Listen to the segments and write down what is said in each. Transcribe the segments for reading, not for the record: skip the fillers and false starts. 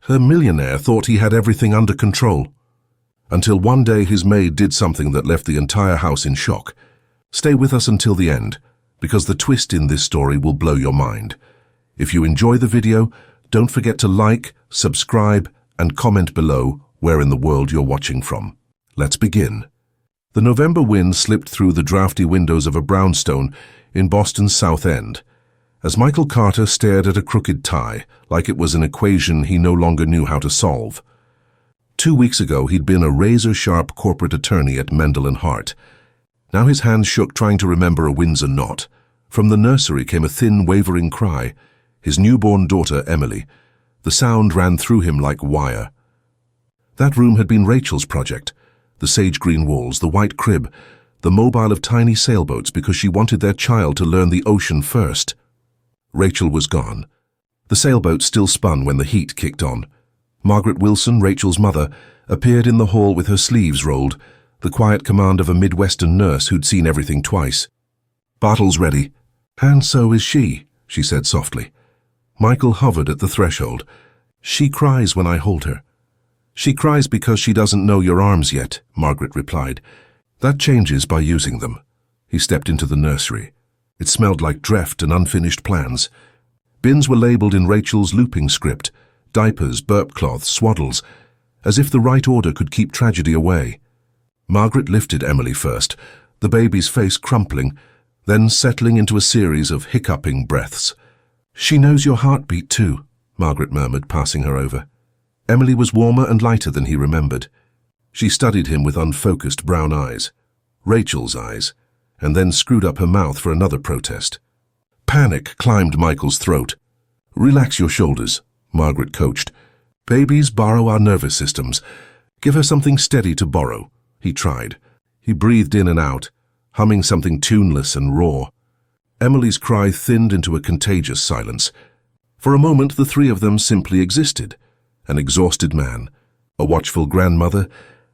Her millionaire thought he had everything under control. Until one day his maid did something that left the entire house in shock. Stay with us until the end, because the twist in this story will blow your mind. If you enjoy the video, don't forget to like, subscribe, and comment below where in the world you're watching from. Let's begin. The November wind slipped through the drafty windows of a brownstone in Boston's South End, as Michael Carter stared at a crooked tie, like it was an equation he no longer knew how to solve. 2 weeks ago, he'd been a razor-sharp corporate attorney at Mendel & Hart. Now his hands shook trying to remember a Windsor knot. From the nursery came a thin, wavering cry. His newborn daughter, Emily. The sound ran through him like wire. That room had been Rachel's project. The sage-green walls, the white crib, the mobile of tiny sailboats because she wanted their child to learn the ocean first. Rachel was gone. The sailboat still spun when the heat kicked on. Margaret Wilson, Rachel's mother, appeared in the hall with her sleeves rolled, the quiet command of a Midwestern nurse who'd seen everything twice. "Bottle's ready." "And so is she," she said softly. Michael hovered at the threshold. "She cries when I hold her." "She cries because she doesn't know your arms yet," Margaret replied. "That changes by using them." He stepped into the nursery. It smelled like dreft and unfinished plans. Bins were labeled in Rachel's looping script: diapers, burp cloths, swaddles, as if the right order could keep tragedy away. Margaret lifted Emily first, the baby's face crumpling, then settling into a series of hiccuping breaths. "She knows your heartbeat too," Margaret murmured, passing her over. Emily was warmer and lighter than he remembered. She studied him with unfocused brown eyes, Rachel's eyes, and then screwed up her mouth for another protest. Panic climbed Michael's throat. "Relax your shoulders," Margaret coached. "Babies borrow our nervous systems. Give her something steady to borrow." He tried. He breathed in and out, humming something tuneless and raw. Emily's cry thinned into a contagious silence. For a moment, the three of them simply existed. An exhausted man, a watchful grandmother,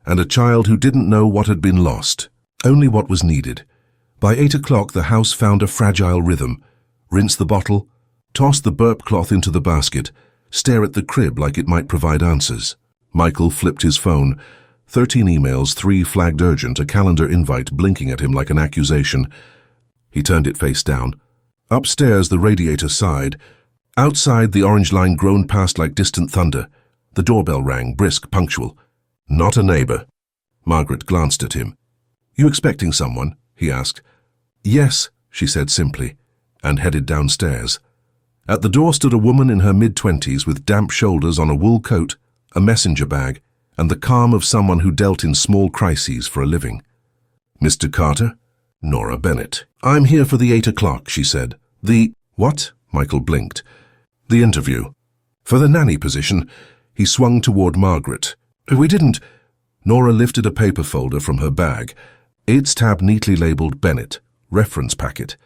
and a child who didn't know what had been lost, only what was needed. By 8 o'clock, the house found a fragile rhythm. Rinse the bottle, toss the burp cloth into the basket, stare at the crib like it might provide answers. Michael flipped his phone. 13 emails, 3 flagged urgent, a calendar invite blinking at him like an accusation. He turned it face down. Upstairs, the radiator sighed. Outside, the orange line groaned past like distant thunder. The doorbell rang, brisk, punctual. "Not a neighbor." Margaret glanced at him. "You expecting someone?" he asked. "Yes," she said simply, and headed downstairs. At the door stood a woman in her mid-20s with damp shoulders on a wool coat, a messenger bag, and the calm of someone who dealt in small crises for a living. "Mr. Carter?" "Nora Bennett." "I'm here for the 8 o'clock, she said. "The—" "What?" Michael blinked. "The interview. For the nanny position." He swung toward Margaret. "We didn't—" Nora lifted a paper folder from her bag. Its tab neatly labeled Bennett, reference packet.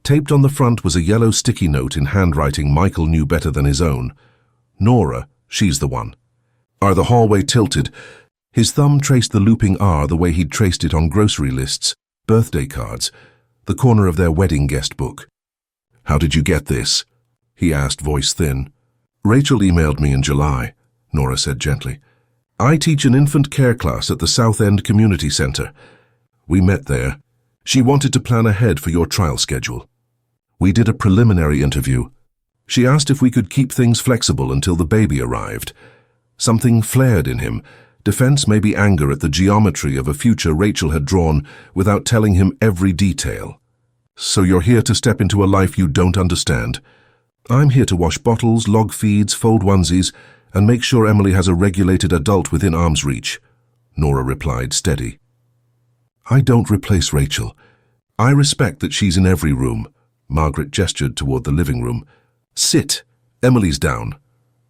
Taped on the front was a yellow sticky note in handwriting Michael knew better than his own. "Nora, she's the one." "Are the hallway tilted?" His thumb traced the looping R the way he'd traced it on grocery lists, birthday cards, the corner of their wedding guest book. "How did you get this?" he asked, voice thin. "Rachel emailed me in July," Nora said gently. "I teach an infant care class at the South End Community Center. We met there. She wanted to plan ahead for your trial schedule. We did a preliminary interview. She asked if we could keep things flexible until the baby arrived. Something flared in him, defense, maybe anger at the geometry of a future Rachel had drawn without telling him every detail. So you're here to step into a life you don't understand. I'm here to wash bottles, log feeds, fold onesies, and make sure Emily has a regulated adult within arm's reach," Nora replied, steady. "I don't replace Rachel. I respect that she's in every room." Margaret gestured toward the living room. "Sit. Emily's down."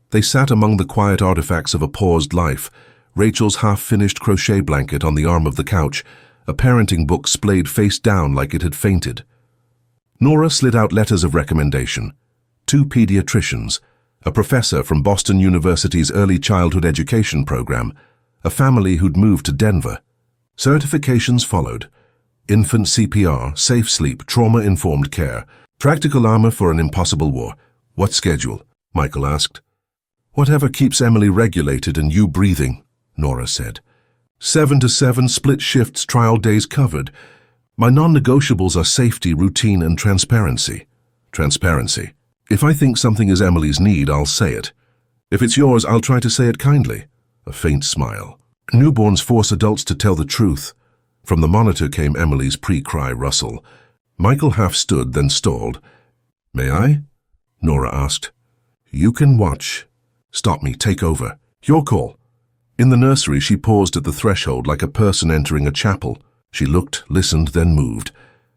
They sat among the quiet artifacts of a paused life, Rachel's half-finished crochet blanket on the arm of the couch, a parenting book splayed face down like it had fainted. Nora slid out letters of recommendation. 2 pediatricians, a professor from Boston University's early childhood education program, a family who'd moved to Denver. Certifications followed. Infant CPR, safe sleep, trauma-informed care, practical armor for an impossible war. "What schedule?" Michael asked. Whatever keeps Emily regulated and you breathing, Nora said. 7 to 7, split shifts, trial days covered. My non-negotiables are safety, routine, and transparency. Transparency. If I think something is Emily's need, I'll say it. If it's yours, I'll try to say it kindly. A faint smile. Newborns force adults to tell the truth. From the monitor came Emily's pre-cry rustle. Michael half stood, then stalled. May I? Nora asked. You can watch. Stop me, take over. Your call. In the nursery, she paused at the threshold like a person entering a chapel. She looked, listened, then moved.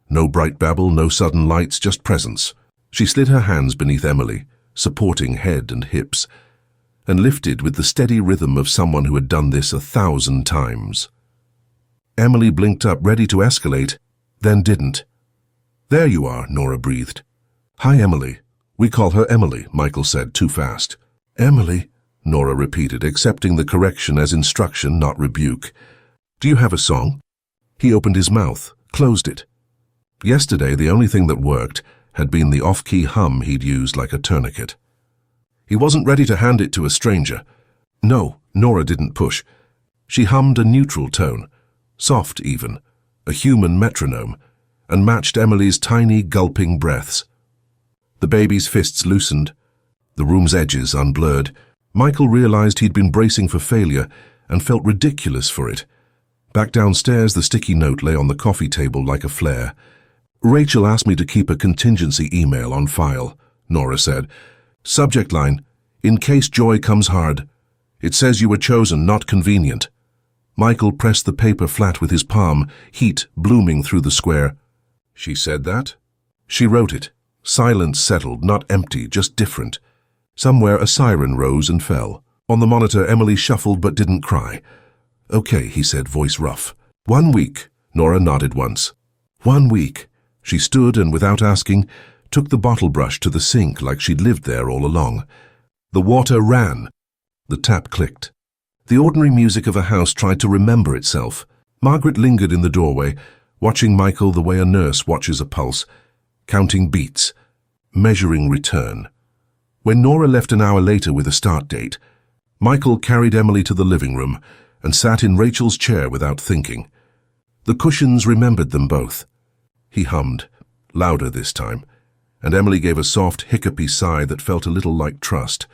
No bright babble, no sudden lights, just presence. She slid her hands beneath Emily, supporting head and hips, and lifted with the steady rhythm of someone who had done this 1,000 times. Emily blinked up, ready to escalate, then didn't. There you are, Nora breathed. Hi, Emily. We call her Emily, Michael said, too fast. Emily, Nora repeated, accepting the correction as instruction, not rebuke. Do you have a song? He opened his mouth, closed it. Yesterday, the only thing that worked had been the off-key hum he'd used like a tourniquet. He wasn't ready to hand it to a stranger. No, Nora didn't push. She hummed a neutral tone, soft even, a human metronome, and matched Emily's tiny, gulping breaths. The baby's fists loosened, the room's edges unblurred. Michael realized he'd been bracing for failure and felt ridiculous for it. Back downstairs, the sticky note lay on the coffee table like a flare. Rachel asked me to keep a contingency email on file, Nora said. Subject line, in case joy comes hard. It says you were chosen, not convenient. Michael pressed the paper flat with his palm, heat blooming through the square. She said that? She wrote it. Silence settled, not empty, just different. Somewhere a siren rose and fell. On the monitor, Emily shuffled but didn't cry. Okay, he said, voice rough. 1 week. Nora nodded once. 1 week. She stood and, without asking, took the bottle brush to the sink like she'd lived there all along. The water ran. The tap clicked. The ordinary music of a house tried to remember itself. Margaret lingered in the doorway, watching Michael the way a nurse watches a pulse, counting beats, measuring return. When Nora left an hour later with a start date, Michael carried Emily to the living room and sat in Rachel's chair without thinking. The cushions remembered them both. He hummed, louder this time, and Emily gave a soft, hiccupy sigh that felt a little like trust.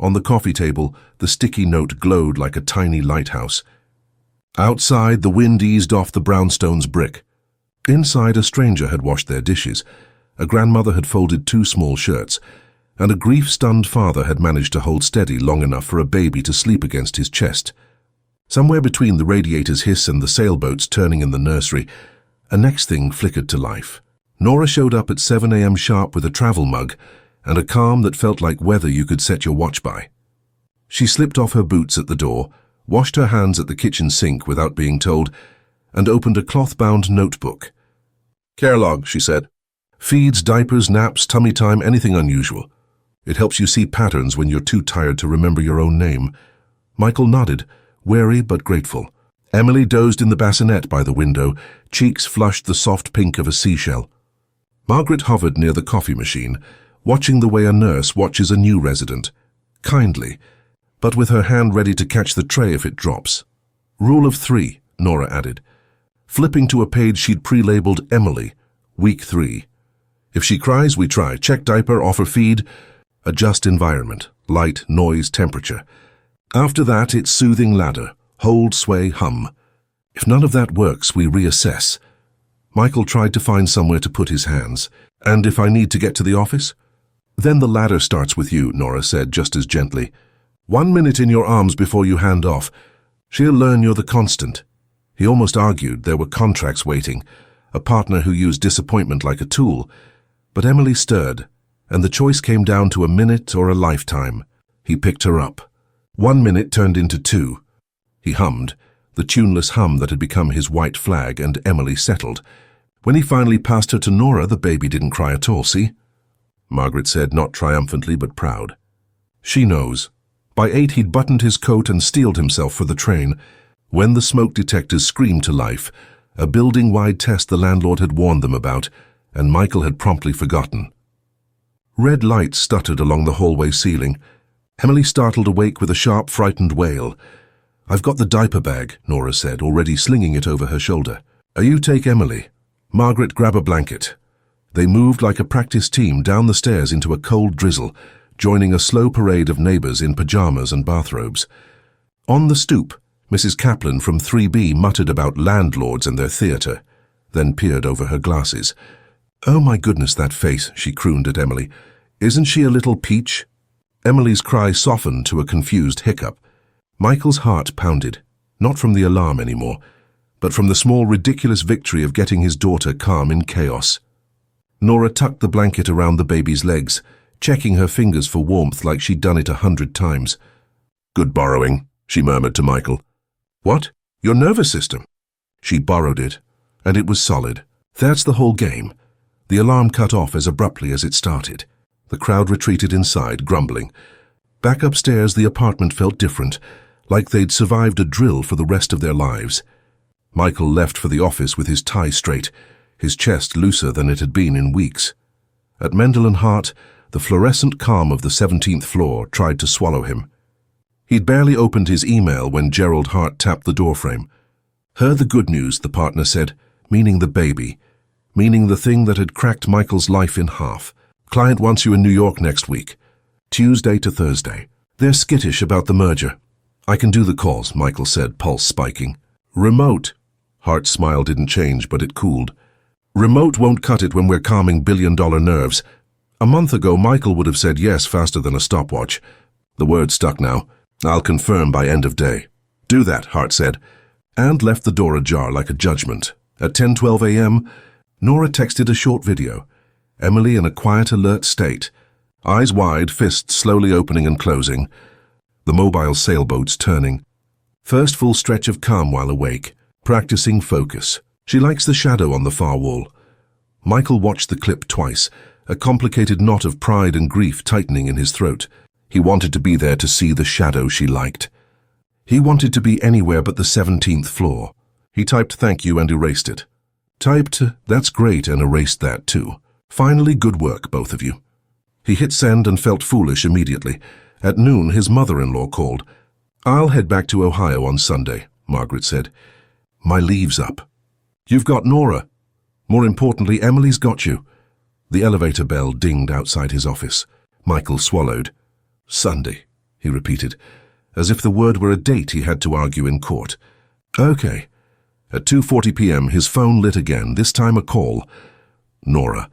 On the coffee table, the sticky note glowed like a tiny lighthouse. Outside, the wind eased off the brownstone's brick. Inside, a stranger had washed their dishes, a grandmother had folded 2 small shirts, and a grief-stunned father had managed to hold steady long enough for a baby to sleep against his chest. Somewhere between the radiator's hiss and the sailboats turning in the nursery, a next thing flickered to life. Nora showed up at 7 a.m. sharp with a travel mug and a calm that felt like weather you could set your watch by. She slipped off her boots at the door, washed her hands at the kitchen sink without being told, and opened a cloth-bound notebook. Care log, she said. Feeds, diapers, naps, tummy time, anything unusual. It helps you see patterns when you're too tired to remember your own name. Michael nodded, wary but grateful. Emily dozed in the bassinet by the window, cheeks flushed the soft pink of a seashell. Margaret hovered near the coffee machine, watching the way a nurse watches a new resident, kindly, but with her hand ready to catch the tray if it drops. Rule of 3, Nora added, flipping to a page she'd pre-labeled Emily, week 3. If she cries, we try. Check diaper, offer feed, adjust environment, light, noise, temperature. After that, it's soothing ladder, hold, sway, hum. If none of that works, we reassess. Michael tried to find somewhere to put his hands. And if I need to get to the office? Then the ladder starts with you, Nora said just as gently. 1 minute in your arms before you hand off. She'll learn you're the constant. He almost argued there were contracts waiting, a partner who used disappointment like a tool. But Emily stirred, and the choice came down to a minute or a lifetime. He picked her up. 1 minute turned into 2. He hummed, the tuneless hum that had become his white flag, and Emily settled. When he finally passed her to Nora, the baby didn't cry at all, see? Margaret said, not triumphantly but proud. She knows. By 8 he'd buttoned his coat and steeled himself for the train. When the smoke detectors screamed to life, a building-wide test the landlord had warned them about, and Michael had promptly forgotten. Red lights stuttered along the hallway ceiling. Emily startled awake with a sharp, frightened wail. "I've got the diaper bag," Nora said, already slinging it over her shoulder. "You take Emily. Margaret, grab a blanket." They moved like a practice team down the stairs into a cold drizzle, joining a slow parade of neighbors in pajamas and bathrobes. On the stoop, Mrs. Kaplan from 3B muttered about landlords and their theatre, then peered over her glasses. "Oh my goodness, that face," she crooned at Emily. "Isn't she a little peach?" Emily's cry softened to a confused hiccup. Michael's heart pounded, not from the alarm anymore, but from the small, ridiculous victory of getting his daughter calm in chaos. Nora tucked the blanket around the baby's legs, checking her fingers for warmth like she'd done it 100 times. "Good borrowing," she murmured to Michael. "What? Your nervous system?" She borrowed it, and it was solid. That's the whole game. The alarm cut off as abruptly as it started. The crowd retreated inside, grumbling. Back upstairs, the apartment felt different, like they'd survived a drill for the rest of their lives. Michael left for the office with his tie straight, his chest looser than it had been in weeks. At Mendel and Hart, the fluorescent calm of the 17th floor tried to swallow him. He'd barely opened his email when Gerald Hart tapped the doorframe. "Heard the good news," the partner said, meaning the baby, meaning the thing that had cracked Michael's life in half. "Client wants you in New York next week, Tuesday to Thursday. They're skittish about the merger." "I can do the calls," Michael said, pulse spiking. "Remote." Hart's smile didn't change, but it cooled. "Remote won't cut it when we're calming billion-dollar nerves." A month ago, Michael would have said yes faster than a stopwatch. The word stuck now. "I'll confirm by end of day." "Do that," Hart said, and left the door ajar like a judgment. At 10:12 a.m., Nora texted a short video. Emily in a quiet, alert state. Eyes wide, fists slowly opening and closing. The mobile sailboats turning. First full stretch of calm while awake. Practicing focus. She likes the shadow on the far wall. Michael watched the clip twice, a complicated knot of pride and grief tightening in his throat. He wanted to be there to see the shadow she liked. He wanted to be anywhere but the 17th floor. He typed "thank you" and erased it. Typed "that's great" and erased that too. Finally, good work, both of you. He hit send and felt foolish immediately. At noon, his mother-in-law called. "I'll head back to Ohio on Sunday," Margaret said. "My leave's up." "You've got Nora. More importantly, Emily's got you." The elevator bell dinged outside his office. Michael swallowed. "Sunday," he repeated, as if the word were a date he had to argue in court. "Okay." At 2:40 p.m., his phone lit again, this time a call. Nora.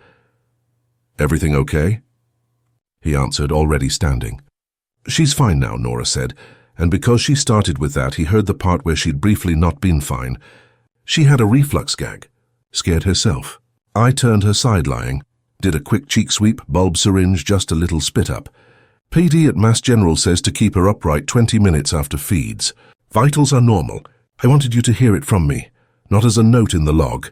"Everything okay?" He answered, already standing. "She's fine now," Nora said, and because she started with that, he heard the part where she'd briefly not been fine. She had a reflux gag. Scared herself. I turned her side lying. Did a quick cheek sweep, bulb syringe, just a little spit up. PD at Mass General says to keep her upright 20 minutes after feeds. Vitals are normal. I wanted you to hear it from me, not as a note in the log.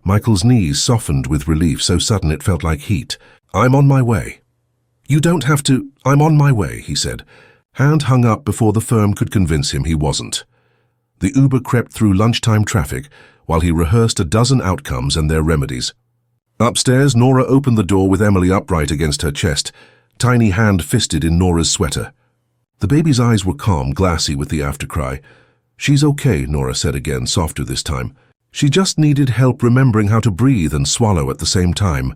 Michael's knees softened with relief so sudden it felt like heat. "I'm on my way." "You don't have to. I'm on my way," he said. Hand hung up before the firm could convince him he wasn't. The Uber crept through lunchtime traffic while he rehearsed a dozen outcomes and their remedies. Upstairs, Nora opened the door with Emily upright against her chest, tiny hand fisted in Nora's sweater. The baby's eyes were calm, glassy with the aftercry. "She's okay," Nora said again, softer this time. She just needed help remembering how to breathe and swallow at the same time.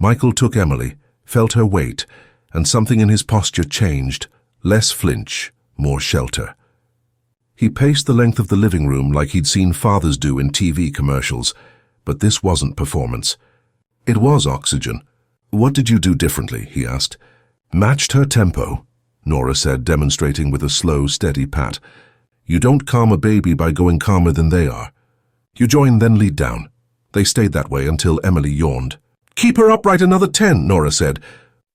Michael took Emily, felt her weight, and something in his posture changed. Less flinch, more shelter. He paced the length of the living room like he'd seen fathers do in TV commercials, but this wasn't performance. It was oxygen. "What did you do differently?" he asked. "Matched her tempo," Nora said, demonstrating with a slow, steady pat. "You don't calm a baby by going calmer than they are. You join, then lead down." They stayed that way until Emily yawned. "Keep her upright another 10, Nora said.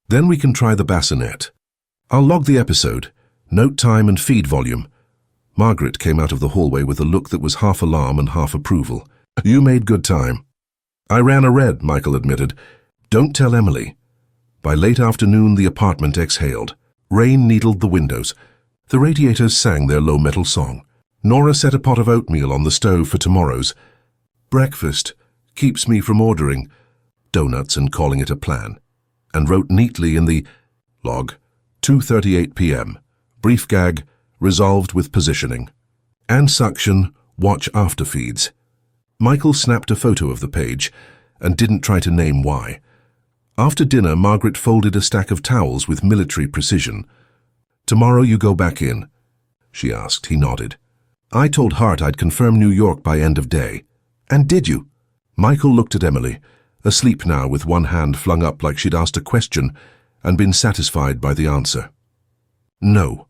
"Then we can try the bassinet. I'll log the episode, note time and feed volume." Margaret came out of the hallway with a look that was half alarm and half approval. "You made good time." "I ran a red," Michael admitted. "Don't tell Emily." By late afternoon, the apartment exhaled. Rain needled the windows. The radiators sang their low metal song. Nora set a pot of oatmeal on the stove for tomorrow's. "Breakfast keeps me from ordering donuts and calling it a plan," and wrote neatly in the log, 2:38 p.m. Brief gag, resolved with positioning. And suction, watch after feeds. Michael snapped a photo of the page and didn't try to name why. After dinner, Margaret folded a stack of towels with military precision. "Tomorrow you go back in?" she asked. He nodded. "I told Hart I'd confirm New York by end of day." "And did you?" Michael looked at Emily, asleep now with one hand flung up like she'd asked a question and been satisfied by the answer. No.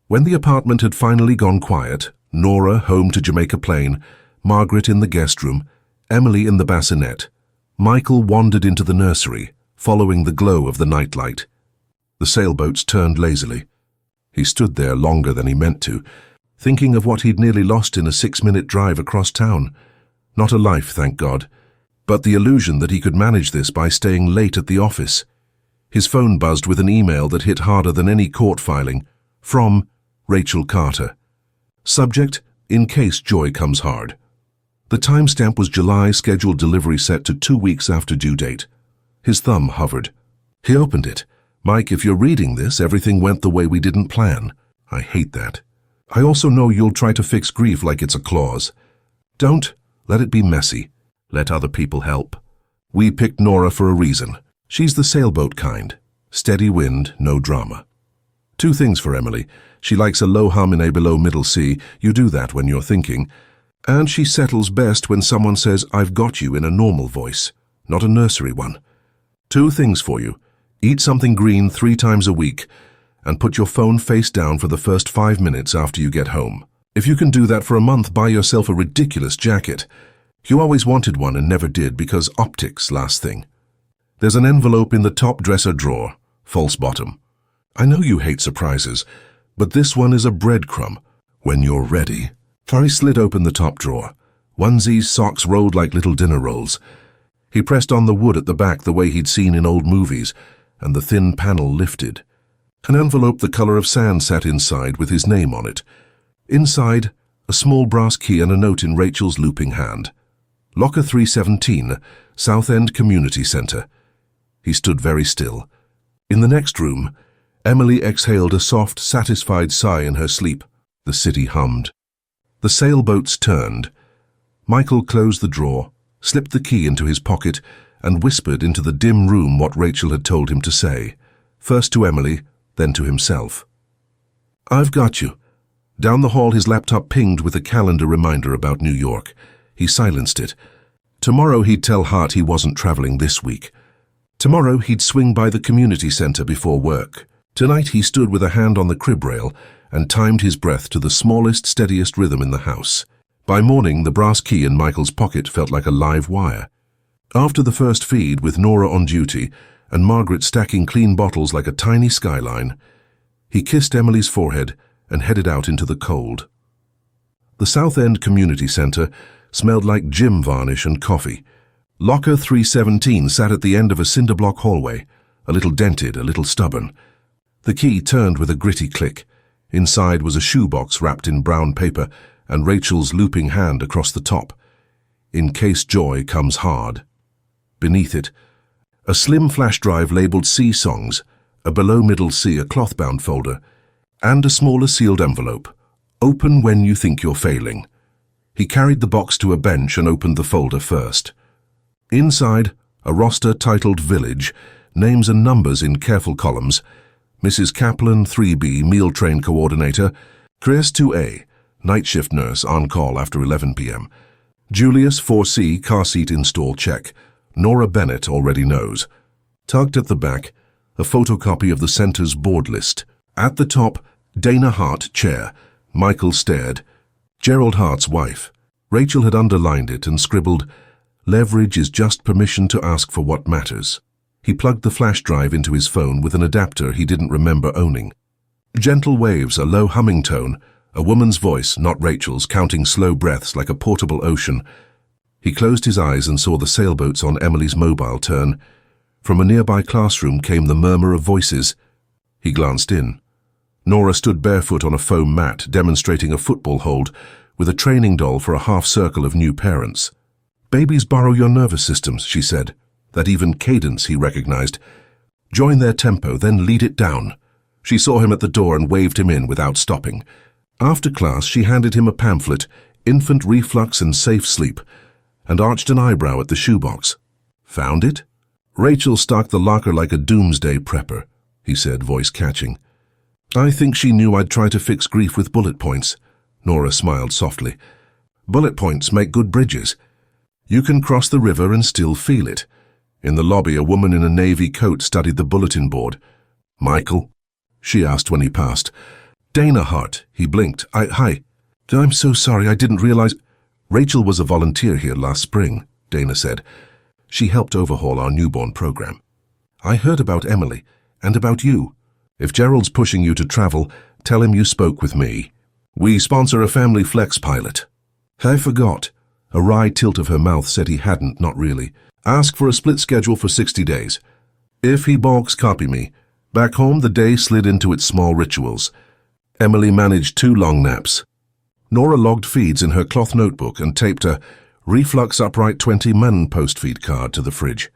When the apartment had finally gone quiet, Nora home to Jamaica Plain, Margaret in the guest room, Emily in the bassinet, Michael wandered into the nursery, following the glow of the nightlight. The sailboats turned lazily. He stood there longer than he meant to, thinking of what he'd nearly lost in a 6-minute drive across town. Not a life, thank God, but the illusion that he could manage this by staying late at the office. His phone buzzed with an email that hit harder than any court filing, from Rachel Carter. Subject, in case Joy comes hard. The timestamp was July, scheduled delivery set to 2 weeks after due date. His thumb hovered. He opened it. "Mike, if you're reading this, everything went the way we didn't plan. I hate that. I also know you'll try to fix grief like it's a clause. Don't. Let it be messy. Let other people help. We picked Nora for a reason. She's the sailboat kind. Steady wind, no drama. 2 things for Emily. She likes a low hum in a below middle C. You do that when you're thinking. And she settles best when someone says, 'I've got you,' in a normal voice, not a nursery one. 2 things for you. Eat something green 3 times a week, and put your phone face down for the first 5 minutes after you get home. If you can do that for a month, buy yourself a ridiculous jacket. You always wanted one and never did because optics, last thing. There's an envelope in the top dresser drawer, false bottom. I know you hate surprises, but this one is a breadcrumb. When you're ready." Harry slid open the top drawer. Onesies, socks rolled like little dinner rolls. He pressed on the wood at the back the way he'd seen in old movies, and the thin panel lifted. An envelope the color of sand sat inside with his name on it. Inside, a small brass key and a note in Rachel's looping hand. Locker 317, South End Community Center. He stood very still. In the next room, Emily exhaled a soft, satisfied sigh in her sleep. The city hummed. The sailboats turned. Michael closed the drawer, slipped the key into his pocket, and whispered into the dim room what Rachel had told him to say, first to Emily, then to himself. "I've got you." Down the hall his laptop pinged with a calendar reminder about New York. He silenced it. Tomorrow he'd tell Hart he wasn't traveling this week. Tomorrow he'd swing by the community center before work. Tonight he stood with a hand on the crib rail and timed his breath to the smallest, steadiest rhythm in the house. By morning, the brass key in Michael's pocket felt like a live wire. After the first feed, with Nora on duty and Margaret stacking clean bottles like a tiny skyline, he kissed Emily's forehead and headed out into the cold. The South End Community Center smelled like gym varnish and coffee. Locker 317 sat at the end of a cinder-block hallway, a little dented, a little stubborn. The key turned with a gritty click. Inside was a shoebox wrapped in brown paper and Rachel's looping hand across the top. "In case Joy comes hard." Beneath it, a slim flash drive labeled C songs, a below middle C, a cloth-bound folder, and a smaller sealed envelope. "Open when you think you're failing." He carried the box to a bench and opened the folder first. Inside, a roster titled Village, names and numbers in careful columns. Mrs. Kaplan, 3B, meal train coordinator. Chris, 2A, night shift nurse, on call after 11 p.m. Julius, 4C, car seat install check. Nora Bennett already knows. Tucked at the back, a photocopy of the center's board list. At the top, Dana Hart, chair. Michael stared. Gerald Hart's wife. Rachel had underlined it and scribbled, "Leverage is just permission to ask for what matters." He plugged the flash drive into his phone with an adapter he didn't remember owning. Gentle waves, a low humming tone, a woman's voice, not Rachel's, counting slow breaths like a portable ocean. He closed his eyes and saw the sailboats on Emily's mobile turn. From a nearby classroom came the murmur of voices. He glanced in. Nora stood barefoot on a foam mat, demonstrating a football hold, with a training doll for a half circle of new parents. "Babies borrow your nervous systems," she said. That even cadence he recognized. "Join their tempo, then lead it down." She saw him at the door and waved him in without stopping. After class, she handed him a pamphlet, Infant Reflux and Safe Sleep, and arched an eyebrow at the shoebox. Found it? Rachel stocked the locker like a doomsday prepper, he said, voice catching. I think she knew I'd try to fix grief with bullet points. Nora smiled softly. Bullet points make good bridges. You can cross the river and still feel it. In the lobby, a woman in a navy coat studied the bulletin board. Michael? She asked when he passed. Dana Hart. He blinked. Hi. I'm so sorry, I didn't realize. Rachel was a volunteer here last spring, Dana said. She helped overhaul our newborn program. I heard about Emily, and about you. If Gerald's pushing you to travel, tell him you spoke with me. We sponsor a family flex pilot. I forgot. A wry tilt of her mouth said he hadn't, not really. Ask for a split schedule for 60 days. If he balks, copy me. Back home, the day slid into its small rituals. Emily managed 2 long naps. Nora logged feeds in her cloth notebook and taped a Reflux Upright 20 Man post-feed card to the fridge.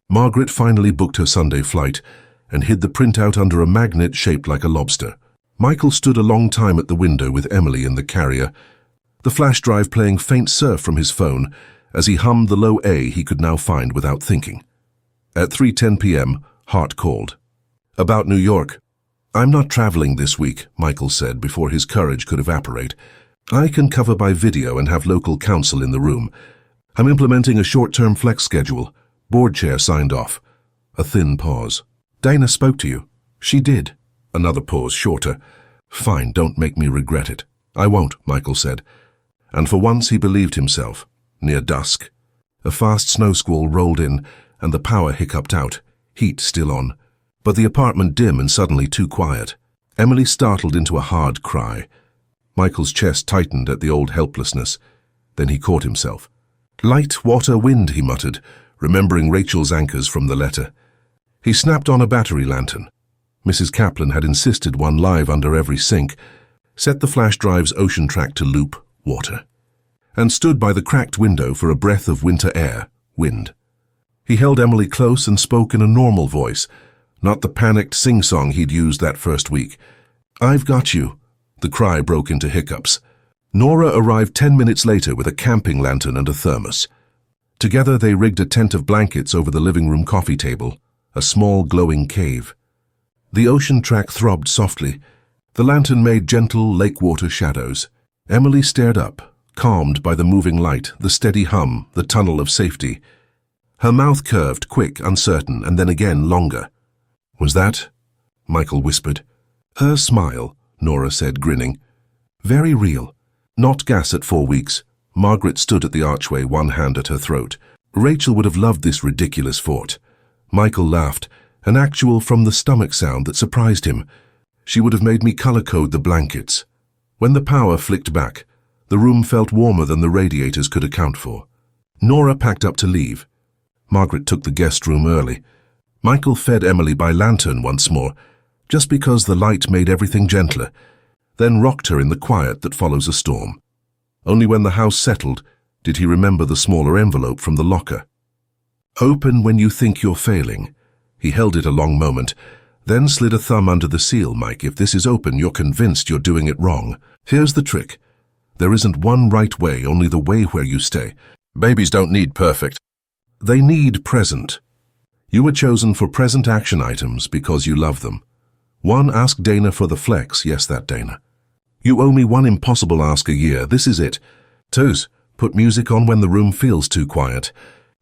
Margaret finally booked her Sunday flight and hid the printout under a magnet shaped like a lobster. Michael stood a long time at the window with Emily in the carrier, the flash drive playing faint surf from his phone as he hummed the low A he could now find without thinking. At 3:10 p.m., Hart called. About New York. I'm not traveling this week, Michael said before his courage could evaporate. I can cover by video and have local counsel in the room. I'm implementing a short-term flex schedule. Board chair signed off. A thin pause. Dana spoke to you. She did. Another pause, shorter. Fine, don't make me regret it. I won't, Michael said. And for once he believed himself. Near dusk. A fast snow squall rolled in, and the power hiccuped out, heat still on. But the apartment dim and suddenly too quiet. Emily startled into a hard cry. Michael's chest tightened at the old helplessness. Then he caught himself. Light, water, wind, he muttered, remembering Rachel's anchors from the letter. He snapped on a battery lantern. Mrs. Kaplan had insisted one live under every sink, set the flash drive's ocean track to loop, water, and stood by the cracked window for a breath of winter air, wind. He held Emily close and spoke in a normal voice, not the panicked sing-song he'd used that first week. I've got you. The cry broke into hiccups. Nora arrived 10 minutes later with a camping lantern and a thermos. Together they rigged a tent of blankets over the living room coffee table, a small glowing cave. The ocean track throbbed softly. The lantern made gentle lake-water shadows. Emily stared up, calmed by the moving light, the steady hum, the tunnel of safety. Her mouth curved, quick, uncertain, and then again longer. Was that? Michael whispered. Her smile, Nora said, grinning. Very real. Not gas at 4 weeks. Margaret stood at the archway, one hand at her throat. Rachel would have loved this ridiculous fort. Michael laughed, an actual from-the-stomach sound that surprised him. She would have made me color-code the blankets. When the power flicked back, the room felt warmer than the radiators could account for. Nora packed up to leave. Margaret took the guest room early. Michael fed Emily by lantern once more, just because the light made everything gentler, then rocked her in the quiet that follows a storm. Only when the house settled did he remember the smaller envelope from the locker. Open when you think you're failing. He held it a long moment, then slid a thumb under the seal. Mike, if this is open, you're convinced you're doing it wrong. Here's the trick. There isn't one right way, only the way where you stay. Babies don't need perfect. They need present. You were chosen for present action items because you love them. 1, ask Dana for the flex. Yes, that Dana. You owe me 1 impossible ask a year. This is it. 2, put music on when the room feels too quiet.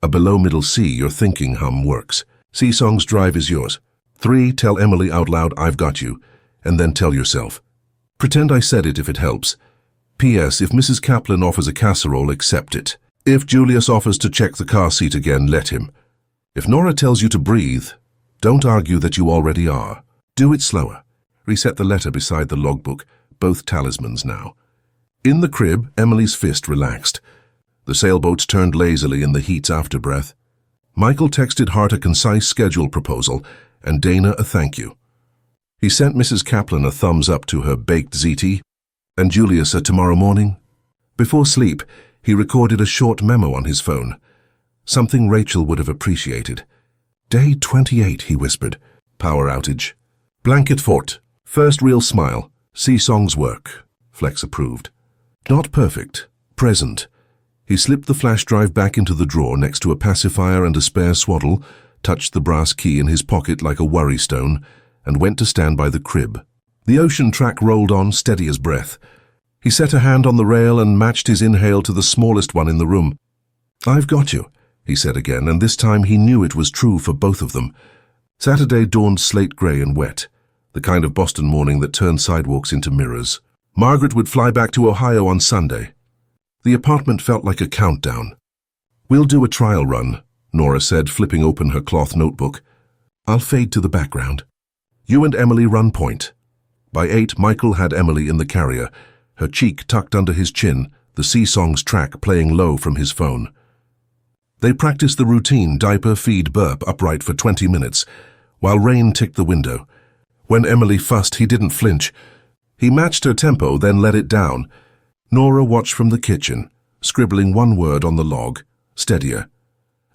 A below middle C, your thinking hum works. C song's drive is yours. 3, tell Emily out loud, I've got you, and then tell yourself. Pretend I said it if it helps. P.S. If Mrs. Kaplan offers a casserole, accept it. If Julius offers to check the car seat again, let him. If Nora tells you to breathe, don't argue that you already are. Do it slower. Reset the letter beside the logbook, both talismans now. In the crib, Emily's fist relaxed. The sailboats turned lazily in the heat's afterbreath. Michael texted Hart a concise schedule proposal and Dana a thank you. He sent Mrs. Kaplan a thumbs up to her baked ZT and Julius a tomorrow morning. Before sleep, he recorded a short memo on his phone. Something Rachel would have appreciated. Day 28, he whispered. Power outage. Blanket fort. First real smile. See Song's work. Flex approved. Not perfect. Present. He slipped the flash drive back into the drawer next to a pacifier and a spare swaddle, touched the brass key in his pocket like a worry stone, and went to stand by the crib. The ocean track rolled on, steady as breath. He set a hand on the rail and matched his inhale to the smallest one in the room. "I've got you," he said again, and this time he knew it was true for both of them. Saturday dawned slate grey and wet, the kind of Boston morning that turned sidewalks into mirrors. Margaret would fly back to Ohio on Sunday. The apartment felt like a countdown. "We'll do a trial run," Nora said, flipping open her cloth notebook. "I'll fade to the background. You and Emily run point." By 8, Michael had Emily in the carrier, her cheek tucked under his chin, the Sea-Songs track playing low from his phone. They practiced the routine diaper, feed, burp upright for 20 minutes, while rain ticked the window. When Emily fussed, he didn't flinch. He matched her tempo, then let it down. Nora watched from the kitchen, scribbling one word on the log, steadier.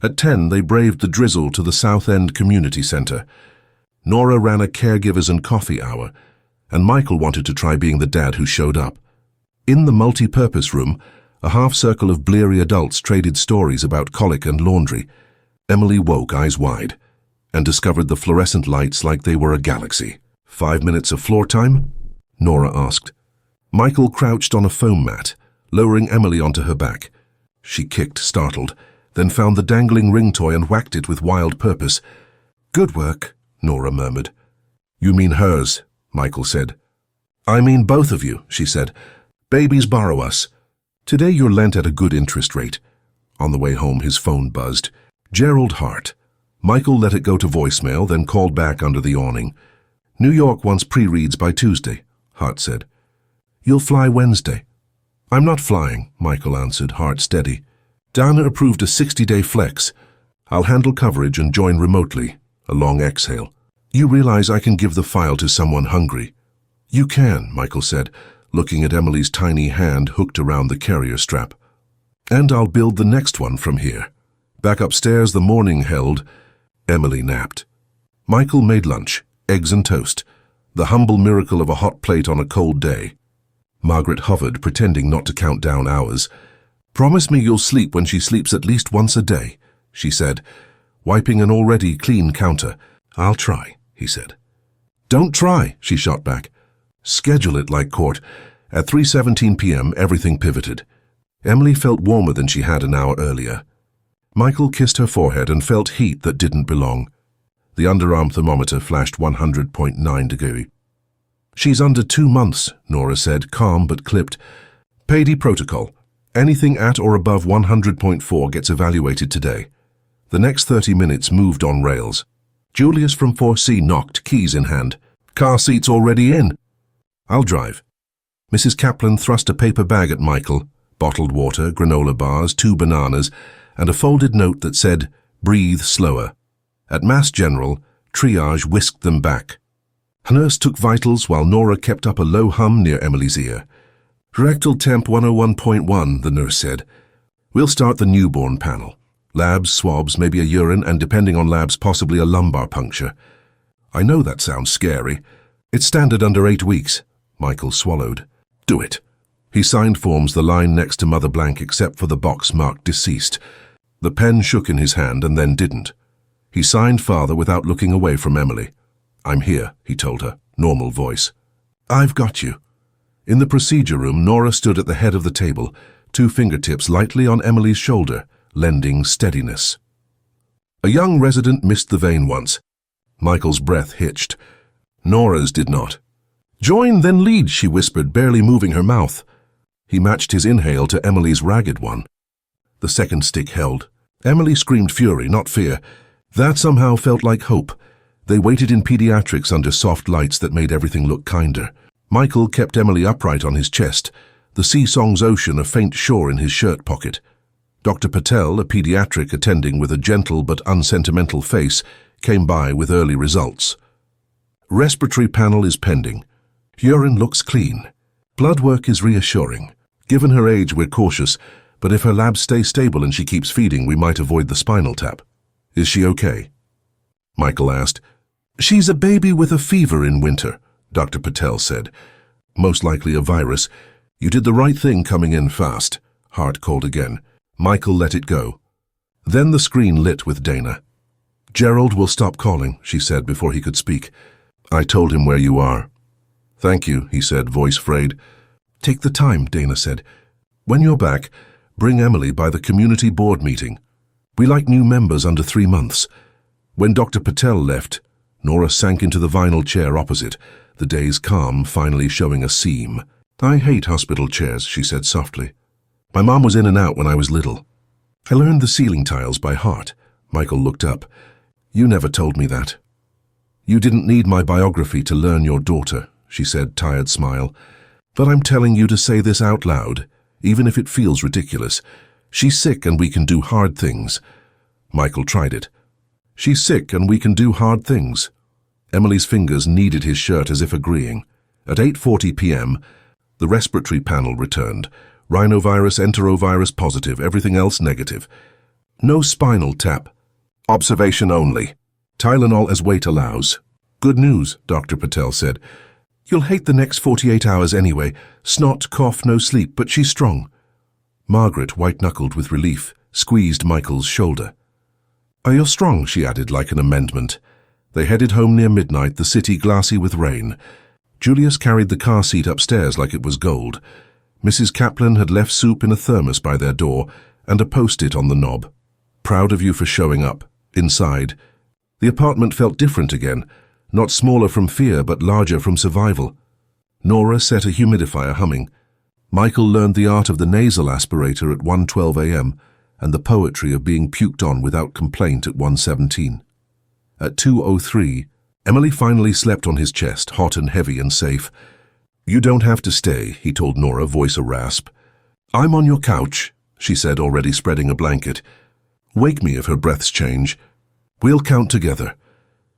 At 10, they braved the drizzle to the South End Community Center. Nora ran a caregivers and coffee hour, and Michael wanted to try being the dad who showed up. In the multi-purpose room, a half-circle of bleary adults traded stories about colic and laundry. Emily woke, eyes wide, and discovered the fluorescent lights like they were a galaxy. 5 minutes of floor time? Nora asked. Michael crouched on a foam mat, lowering Emily onto her back. She kicked, startled, then found the dangling ring toy and whacked it with wild purpose. "Good work," Nora murmured. "You mean hers," Michael said. "I mean both of you," she said. "Babies borrow us. Today you're lent at a good interest rate." On the way home, his phone buzzed. Gerald Hart. Michael let it go to voicemail, then called back under the awning. "New York wants pre-reads by Tuesday," Hart said. "You'll fly Wednesday." "I'm not flying," Michael answered, heart steady. "Dana approved a 60-day flex. I'll handle coverage and join remotely." A long exhale. "You realize I can give the file to someone hungry?" "You can," Michael said, looking at Emily's tiny hand hooked around the carrier strap. "And I'll build the next one from here." Back upstairs, the morning held. Emily napped. Michael made lunch, eggs and toast, the humble miracle of a hot plate on a cold day. Margaret hovered, pretending not to count down hours. "Promise me you'll sleep when she sleeps at least once a day," she said, wiping an already clean counter. "I'll try," he said. "Don't try," she shot back. "Schedule it like court." At 3:17 p.m., everything pivoted. Emily felt warmer than she had an hour earlier. Michael kissed her forehead and felt heat that didn't belong. The underarm thermometer flashed 100.9 degrees. "She's under 2 months," Nora said, calm but clipped. "Payday protocol. Anything at or above 100.4 gets evaluated today." The next 30 minutes moved on rails. Julius from 4C knocked, keys in hand. "Car seat's already in." "I'll drive." Mrs. Kaplan thrust a paper bag at Michael, bottled water, granola bars, 2 bananas, and a folded note that said, "Breathe slower." At Mass General, triage whisked them back. A nurse took vitals while Nora kept up a low hum near Emily's ear. "Rectal temp 101.1, the nurse said. "We'll start the newborn panel. Labs, swabs, maybe a urine, and depending on labs, possibly a lumbar puncture." "I know that sounds scary. It's standard under 8 weeks." Michael swallowed. "Do it." He signed forms the line next to Mother blank except for the box marked deceased. The pen shook in his hand and then didn't. He signed Father without looking away from Emily. "I'm here," he told her, normal voice. "I've got you." In the procedure room, Nora stood at the head of the table, 2 fingertips lightly on Emily's shoulder, lending steadiness. A young resident missed the vein once. Michael's breath hitched. Nora's did not. "Join, then lead," she whispered, barely moving her mouth. He matched his inhale to Emily's ragged one. The second stick held. Emily screamed fury, not fear. That somehow felt like hope. They waited in pediatrics under soft lights that made everything look kinder. Michael kept Emily upright on his chest, the Sea-Songs ocean a faint shore in his shirt pocket. Dr. Patel, a pediatric attending with a gentle but unsentimental face, came by with early results. Respiratory panel is pending. Urine looks clean. Blood work is reassuring. Given her age, we're cautious, but if her labs stay stable and she keeps feeding, we might avoid the spinal tap. Is she okay? Michael asked. "She's a baby with a fever in winter," Dr. Patel said. Most likely a virus. You did the right thing coming in fast. Hart called again. Michael let it go. Then the screen lit with Dana. Gerald will stop calling, she said before he could speak. I told him where you are. Thank you, he said, voice frayed. Take the time, Dana said. When you're back, bring Emily by the community board meeting. We like new members under 3 months. When Dr. Patel left, Nora sank into the vinyl chair opposite, the day's calm finally showing a seam. I hate hospital chairs, she said softly. My mom was in and out when I was little. I learned the ceiling tiles by heart. Michael looked up. You never told me that. You didn't need my biography to learn your daughter, she said, tired smile. But I'm telling you to say this out loud, even if it feels ridiculous. She's sick and we can do hard things. Michael tried it. She's sick and we can do hard things. Emily's fingers kneaded his shirt as if agreeing. At 8:40 p.m., the respiratory panel returned. Rhinovirus, enterovirus positive, everything else negative. No spinal tap. Observation only. Tylenol as weight allows. Good news, Dr. Patel said. You'll hate the next 48 hours anyway. Snot, cough, no sleep, but she's strong. Margaret, white-knuckled with relief, squeezed Michael's shoulder. Are you strong? She added like an amendment. They headed home near midnight, the city glassy with rain. Julius carried the car seat upstairs like it was gold. Mrs. Kaplan had left soup in a thermos by their door and a post-it on the knob. Proud of you for showing up. Inside. The apartment felt different again, not smaller from fear but larger from survival. Nora set a humidifier humming. Michael learned the art of the nasal aspirator at 1:12 a.m. and the poetry of being puked on without complaint at 1:17. At 2:03, Emily finally slept on his chest, hot and heavy and safe. You don't have to stay, he told Nora, voice a rasp. I'm on your couch, she said, already spreading a blanket. Wake me if her breaths change. We'll count together.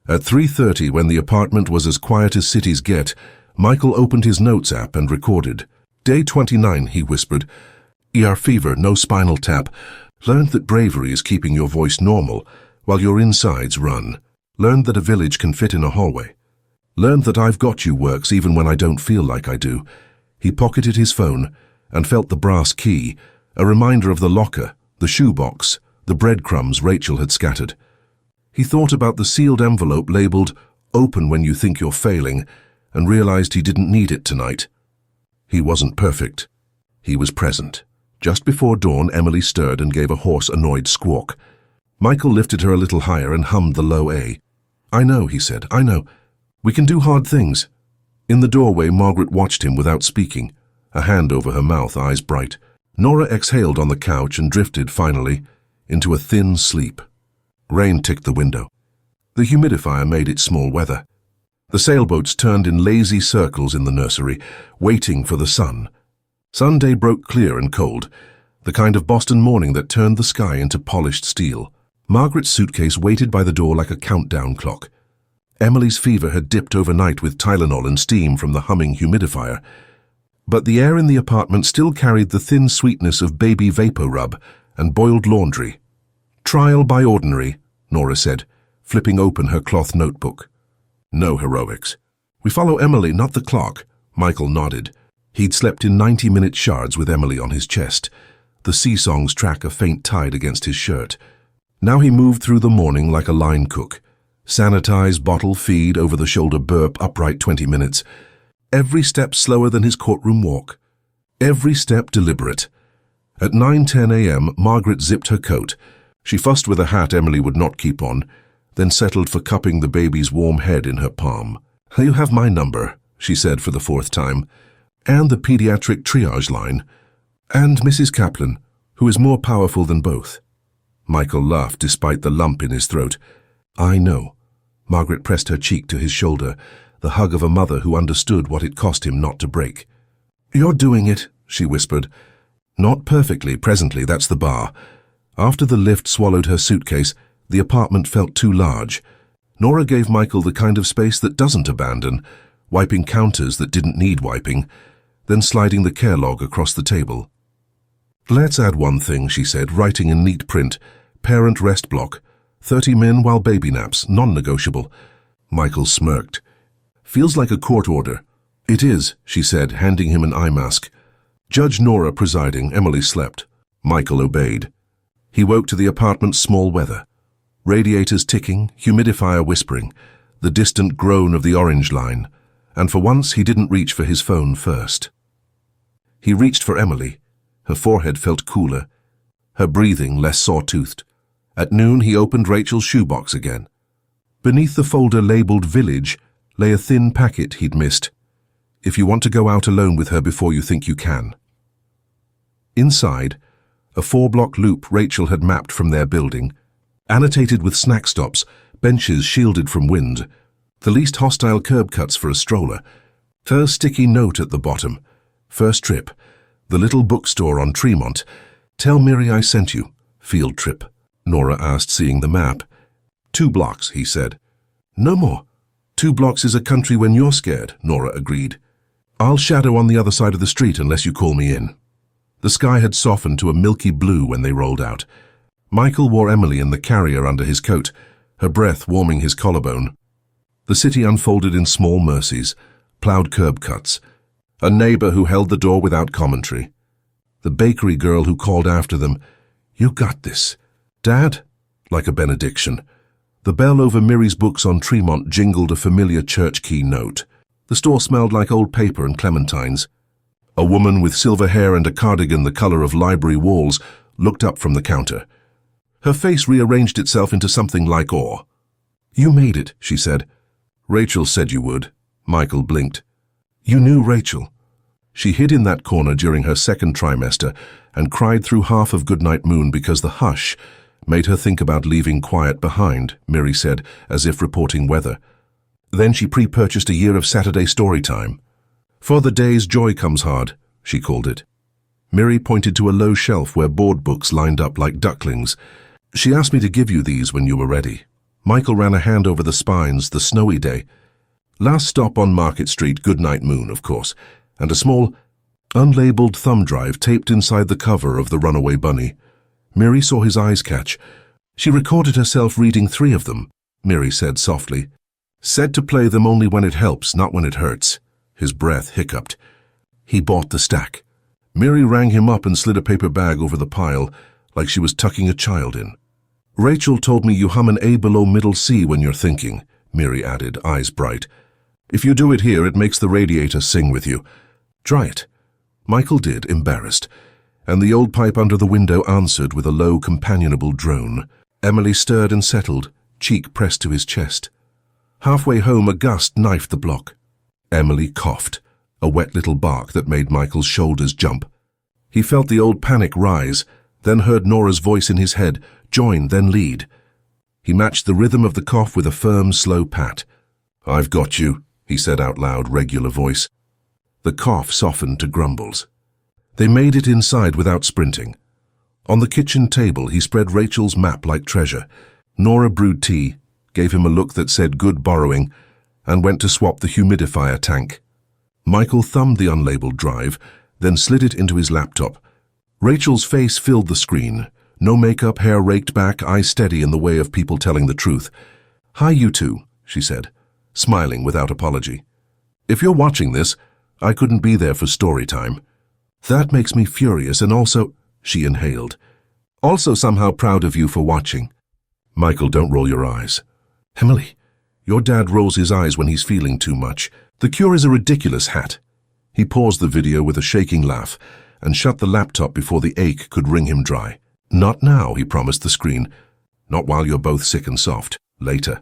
At 3:30, when the apartment was as quiet as cities get, Michael opened his notes app and recorded. Day 29, he whispered. ER fever, no spinal tap. Learned that bravery is keeping your voice normal while your insides run. Learned that a village can fit in a hallway. Learned that I've got you works even when I don't feel like I do. He pocketed his phone and felt the brass key, a reminder of the locker, the shoebox, the breadcrumbs Rachel had scattered. He thought about the sealed envelope labeled, Open when you think you're failing, and realized he didn't need it tonight. He wasn't perfect. He was present. Just before dawn, Emily stirred and gave a hoarse, annoyed squawk. Michael lifted her a little higher and hummed the low A. I know, he said, I know. We can do hard things. In the doorway, Margaret watched him without speaking, a hand over her mouth, eyes bright. Nora exhaled on the couch and drifted, finally, into a thin sleep. Rain ticked the window. The humidifier made it small weather. The sailboats turned in lazy circles in the nursery, waiting for the sun. Sunday broke clear and cold, the kind of Boston morning that turned the sky into polished steel. Margaret's suitcase waited by the door like a countdown clock. Emily's fever had dipped overnight with Tylenol and steam from the humming humidifier. But the air in the apartment still carried the thin sweetness of baby vapor rub and boiled laundry. Trial by ordinary, Nora said, flipping open her cloth notebook. No heroics. We follow Emily, not the clock. Michael nodded. He'd slept in 90-minute shards with Emily on his chest. The sea songs track a faint tide against his shirt. Now he moved through the morning like a line cook. Sanitize, bottle, feed, over-the-shoulder burp, upright 20 minutes. Every step slower than his courtroom walk. Every step deliberate. At 9:10 a.m., Margaret zipped her coat. She fussed with a hat Emily would not keep on, then settled for cupping the baby's warm head in her palm. You have my number, she said for the 4th time, and the pediatric triage line, and Mrs. Kaplan, who is more powerful than both. Michael laughed despite the lump in his throat. I know. Margaret pressed her cheek to his shoulder, the hug of a mother who understood what it cost him not to break. You're doing it, she whispered. Not perfectly, presently, that's the bar. After the lift swallowed her suitcase, the apartment felt too large. Nora gave Michael the kind of space that doesn't abandon, wiping counters that didn't need wiping, then sliding the care log across the table. Let's add one thing, she said, writing in neat print. Parent rest block. 30 min while baby naps, non-negotiable. Michael smirked. Feels like a court order. It is, she said, handing him an eye mask. Judge Nora presiding, Emily slept. Michael obeyed. He woke to the apartment's small weather. Radiators ticking, humidifier whispering, the distant groan of the orange line, and for once he didn't reach for his phone first. He reached for Emily. Her forehead felt cooler, her breathing less saw-toothed. At noon he opened Rachel's shoebox again. Beneath the folder labeled Village lay a thin packet he'd missed. If you want to go out alone with her before you think you can. Inside, a 4-block loop Rachel had mapped from their building, annotated with snack stops, benches shielded from wind, the least hostile curb cuts for a stroller, her sticky note at the bottom. First trip, the little bookstore on Tremont. Tell Miri I sent you. Field trip, Nora asked, seeing the map. 2 blocks, he said. No more. 2 blocks is a country when you're scared, Nora agreed. I'll shadow on the other side of the street unless you call me in. The sky had softened to a milky blue when they rolled out. Michael wore Emily in the carrier under his coat, her breath warming his collarbone. The city unfolded in small mercies, ploughed curb cuts, a neighbor who held the door without commentary, the bakery girl who called after them, "You got this. Dad?" like a benediction. The bell over Miri's books on Tremont jingled a familiar church key note. The store smelled like old paper and clementines. A woman with silver hair and a cardigan the color of library walls looked up from the counter. Her face rearranged itself into something like awe. "You made it," she said. "Rachel said you would." Michael blinked. "You knew Rachel." She hid in that corner during her second trimester and cried through half of Goodnight Moon because the hush made her think about leaving quiet behind, Miri said, as if reporting weather. Then she pre-purchased a year of Saturday story time. "For the days joy comes hard," she called it. Miri pointed to a low shelf where board books lined up like ducklings. "She asked me to give you these when you were ready." Michael ran a hand over the spines, the snowy day. Last stop on Market Street, Goodnight Moon, of course, and a small, unlabeled thumb drive taped inside the cover of the Runaway Bunny. Miri saw his eyes catch. She recorded herself reading 3 of them, Miri said softly. "Said to play them only when it helps, not when it hurts." His breath hiccuped. He bought the stack. Miri rang him up and slid a paper bag over the pile, like she was tucking a child in. "Rachel told me you hum an A below middle C when you're thinking," Miri added, eyes bright. "If you do it here, it makes the radiator sing with you. Try it." Michael did, embarrassed, and the old pipe under the window answered with a low, companionable drone. Emily stirred and settled, cheek pressed to his chest. Halfway home, a gust knifed the block. Emily coughed, a wet little bark that made Michael's shoulders jump. He felt the old panic rise, then heard Nora's voice in his head, join, then lead. He matched the rhythm of the cough with a firm, slow pat. "I've got you," he said out loud, regular voice. The cough softened to grumbles. They made it inside without sprinting. On the kitchen table, he spread Rachel's map like treasure. Nora brewed tea, gave him a look that said good borrowing, and went to swap the humidifier tank. Michael thumbed the unlabeled drive, then slid it into his laptop. Rachel's face filled the screen. No makeup, hair raked back, eyes steady in the way of people telling the truth. "Hi, you two," she said, smiling without apology. "If you're watching this, I couldn't be there for story time. That makes me furious, and also," she inhaled, "also somehow proud of you for watching." "Michael, don't roll your eyes." "Emily, your dad rolls his eyes when he's feeling too much. The cure is a ridiculous hat." He paused the video with a shaking laugh and shut the laptop before the ache could wring him dry. "Not now," he promised the screen. "Not while you're both sick and soft. Later."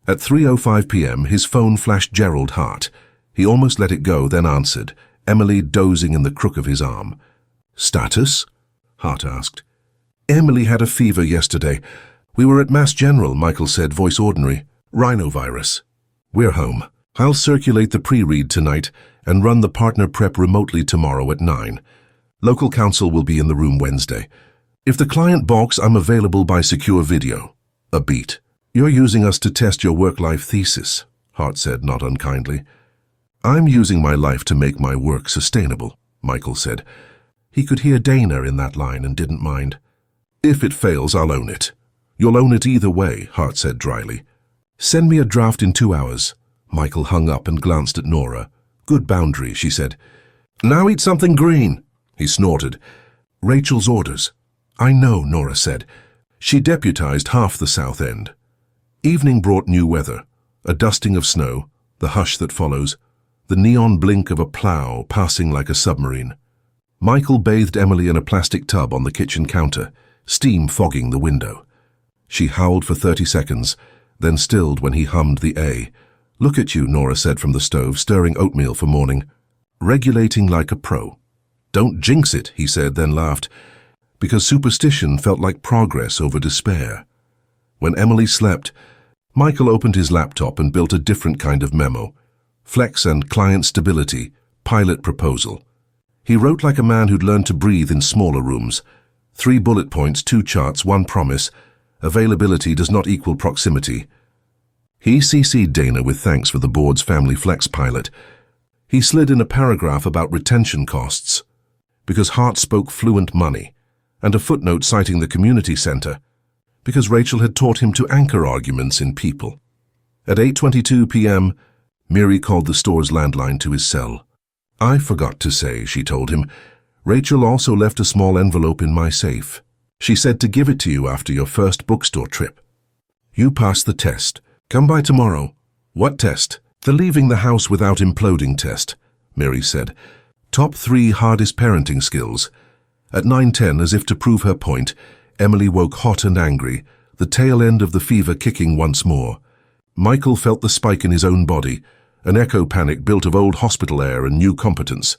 At 3:05 p.m., his phone flashed Gerald Hart. He almost let it go, then answered, Emily dozing in the crook of his arm. "Status?" Hart asked. "Emily had a fever yesterday. We were at Mass General," Michael said, voice ordinary. "Rhinovirus. We're home. I'll circulate the pre-read tonight and run the partner prep remotely tomorrow at 9. Local counsel will be in the room Wednesday. If the client balks, I'm available by secure video." A beat. "You're using us to test your work-life thesis," Hart said, not unkindly. "I'm using my life to make my work sustainable," Michael said. He could hear Dana in that line and didn't mind. "If it fails, I'll own it." "You'll own it either way," Hart said dryly. "Send me a draft in 2 hours." Michael hung up and glanced at Nora. "Good boundary," she said. "Now eat something green," he snorted. "Rachel's orders." "I know," Nora said. She deputized half the South End. Evening brought new weather, a dusting of snow, the hush that follows, the neon blink of a plow passing like a submarine. Michael bathed Emily in a plastic tub on the kitchen counter, steam fogging the window. She howled for 30 seconds, then stilled when he hummed the A. "Look at you," Nora said from the stove, stirring oatmeal for morning. "Regulating like a pro." "Don't jinx it," he said, then laughed, because superstition felt like progress over despair. When Emily slept, Michael opened his laptop and built a different kind of memo. Flex and client stability, pilot proposal. He wrote like a man who'd learned to breathe in smaller rooms. 3 bullet points, 2 charts, 1 promise. Availability does not equal proximity. He CC'd Dana with thanks for the board's Family Flex pilot. He slid in a paragraph about retention costs, because Hart spoke fluent money, and a footnote citing the community center, because Rachel had taught him to anchor arguments in people. At 8:22 p.m., Miri called the store's landline to his cell. "I forgot to say," she told him, "Rachel also left a small envelope in my safe. She said to give it to you after your first bookstore trip. You passed the test. Come by tomorrow." "What test?" "The leaving the house without imploding test," Miri said. "Top 3 hardest parenting skills." At 9:10, as if to prove her point, Emily woke hot and angry, the tail end of the fever kicking once more. Michael felt the spike in his own body, an echo panic built of old hospital air and new competence.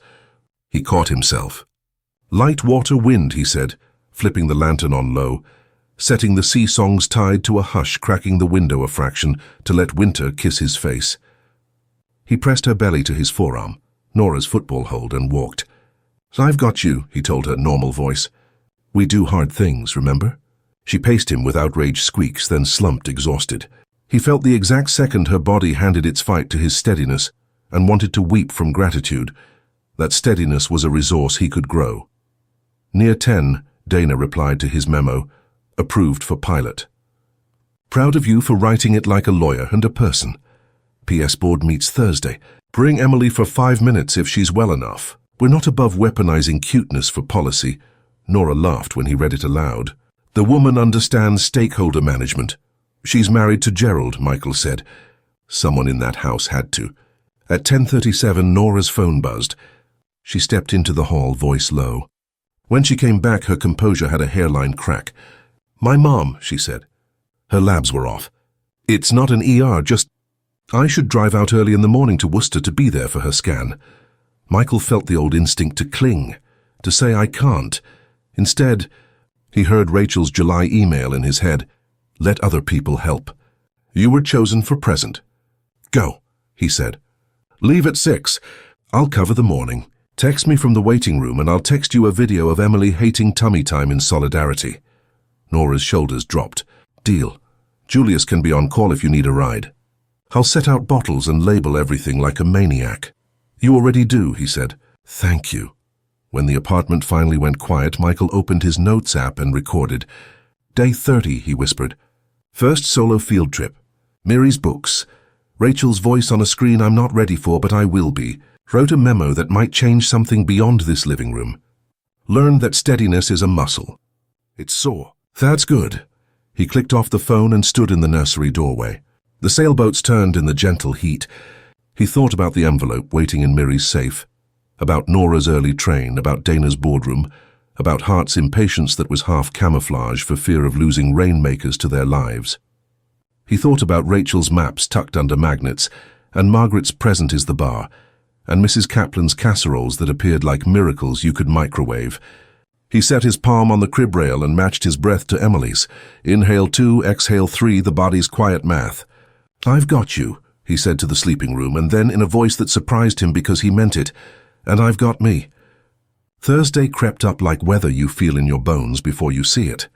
He caught himself. "Light water wind," he said, flipping the lantern on low, setting the sea song's tide to a hush, cracking the window a fraction to let winter kiss his face. He pressed her belly to his forearm, Nora's football hold, and walked. "I've got you," he told her, normal voice. "We do hard things, remember?" She paced him with outraged squeaks, then slumped exhausted. He felt the exact second her body handed its fight to his steadiness and wanted to weep from gratitude. That steadiness was a resource he could grow. Near 10, Dana replied to his memo, approved for pilot. "Proud of you for writing it like a lawyer and a person. PS board meets Thursday. Bring Emily for 5 minutes if she's well enough. We're not above weaponizing cuteness for policy." Nora laughed when he read it aloud. "The woman understands stakeholder management. She's married to Gerald," Michael said. Someone in that house had to. At 10:37, Nora's phone buzzed. She stepped into the hall, voice low. When she came back, her composure had a hairline crack. "My mom," she said. Her labs were off. "It's not an ER, just... I should drive out early in the morning to Worcester to be there for her scan." Michael felt the old instinct to cling, to say, "I can't." Instead, he heard Rachel's July email in his head. "Let other people help. You were chosen for present. Go," he said. "Leave at 6. I'll cover the morning. Text me from the waiting room and I'll text you a video of Emily hating tummy time in solidarity." Nora's shoulders dropped. "Deal. Julius can be on call if you need a ride. I'll set out bottles and label everything like a maniac." "You already do," he said. "Thank you." When the apartment finally went quiet, Michael opened his notes app and recorded. "Day 30, he whispered. First solo field trip. Miri's books. Rachel's voice on a screen I'm not ready for, but I will be. Wrote a memo that might change something beyond this living room. Learned that steadiness is a muscle. It's sore. That's good." He clicked off the phone and stood in the nursery doorway. The sailboats turned in the gentle heat. He thought about the envelope waiting in Miri's safe, about Nora's early train, about Dana's boardroom, about Hart's impatience that was half camouflage for fear of losing rainmakers to their lives. He thought about Rachel's maps tucked under magnets, and Margaret's present is the bar, and Mrs. Kaplan's casseroles that appeared like miracles you could microwave. He set his palm on the crib rail and matched his breath to Emily's. Inhale 2, exhale 3, the body's quiet math. "I've got you," he said to the sleeping room, and then in a voice that surprised him because he meant it, "And I've got me." Thursday crept up like weather you feel in your bones before you see it.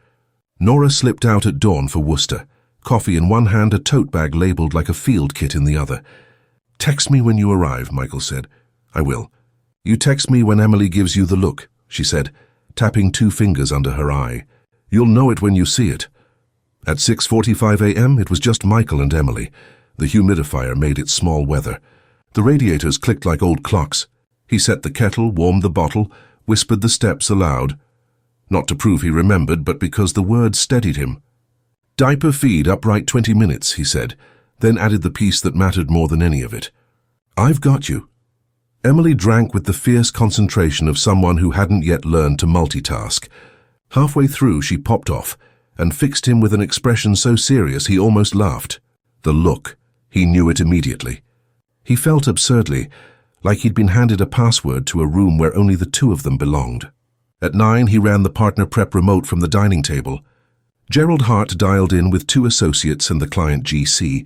Nora slipped out at dawn for Worcester, coffee in one hand, a tote bag labeled like a field kit in the other. "Text me when you arrive," Michael said. "I will." "You text me when Emily gives you the look," she said, tapping 2 fingers under her eye. "You'll know it when you see it." At 6:45 a.m., it was just Michael and Emily. The humidifier made it small weather. The radiators clicked like old clocks. He set the kettle, warmed the bottle, whispered the steps aloud. Not to prove he remembered, but because the words steadied him. "Diaper feed upright 20 minutes," he said, then added the piece that mattered more than any of it. "I've got you." Emily drank with the fierce concentration of someone who hadn't yet learned to multitask. Halfway through, she popped off and fixed him with an expression so serious he almost laughed. The look, he knew it immediately. He felt absurdly, like he'd been handed a password to a room where only the two of them belonged. At 9, he ran the partner prep remote from the dining table. Gerald Hart dialed in with 2 associates and the client GC.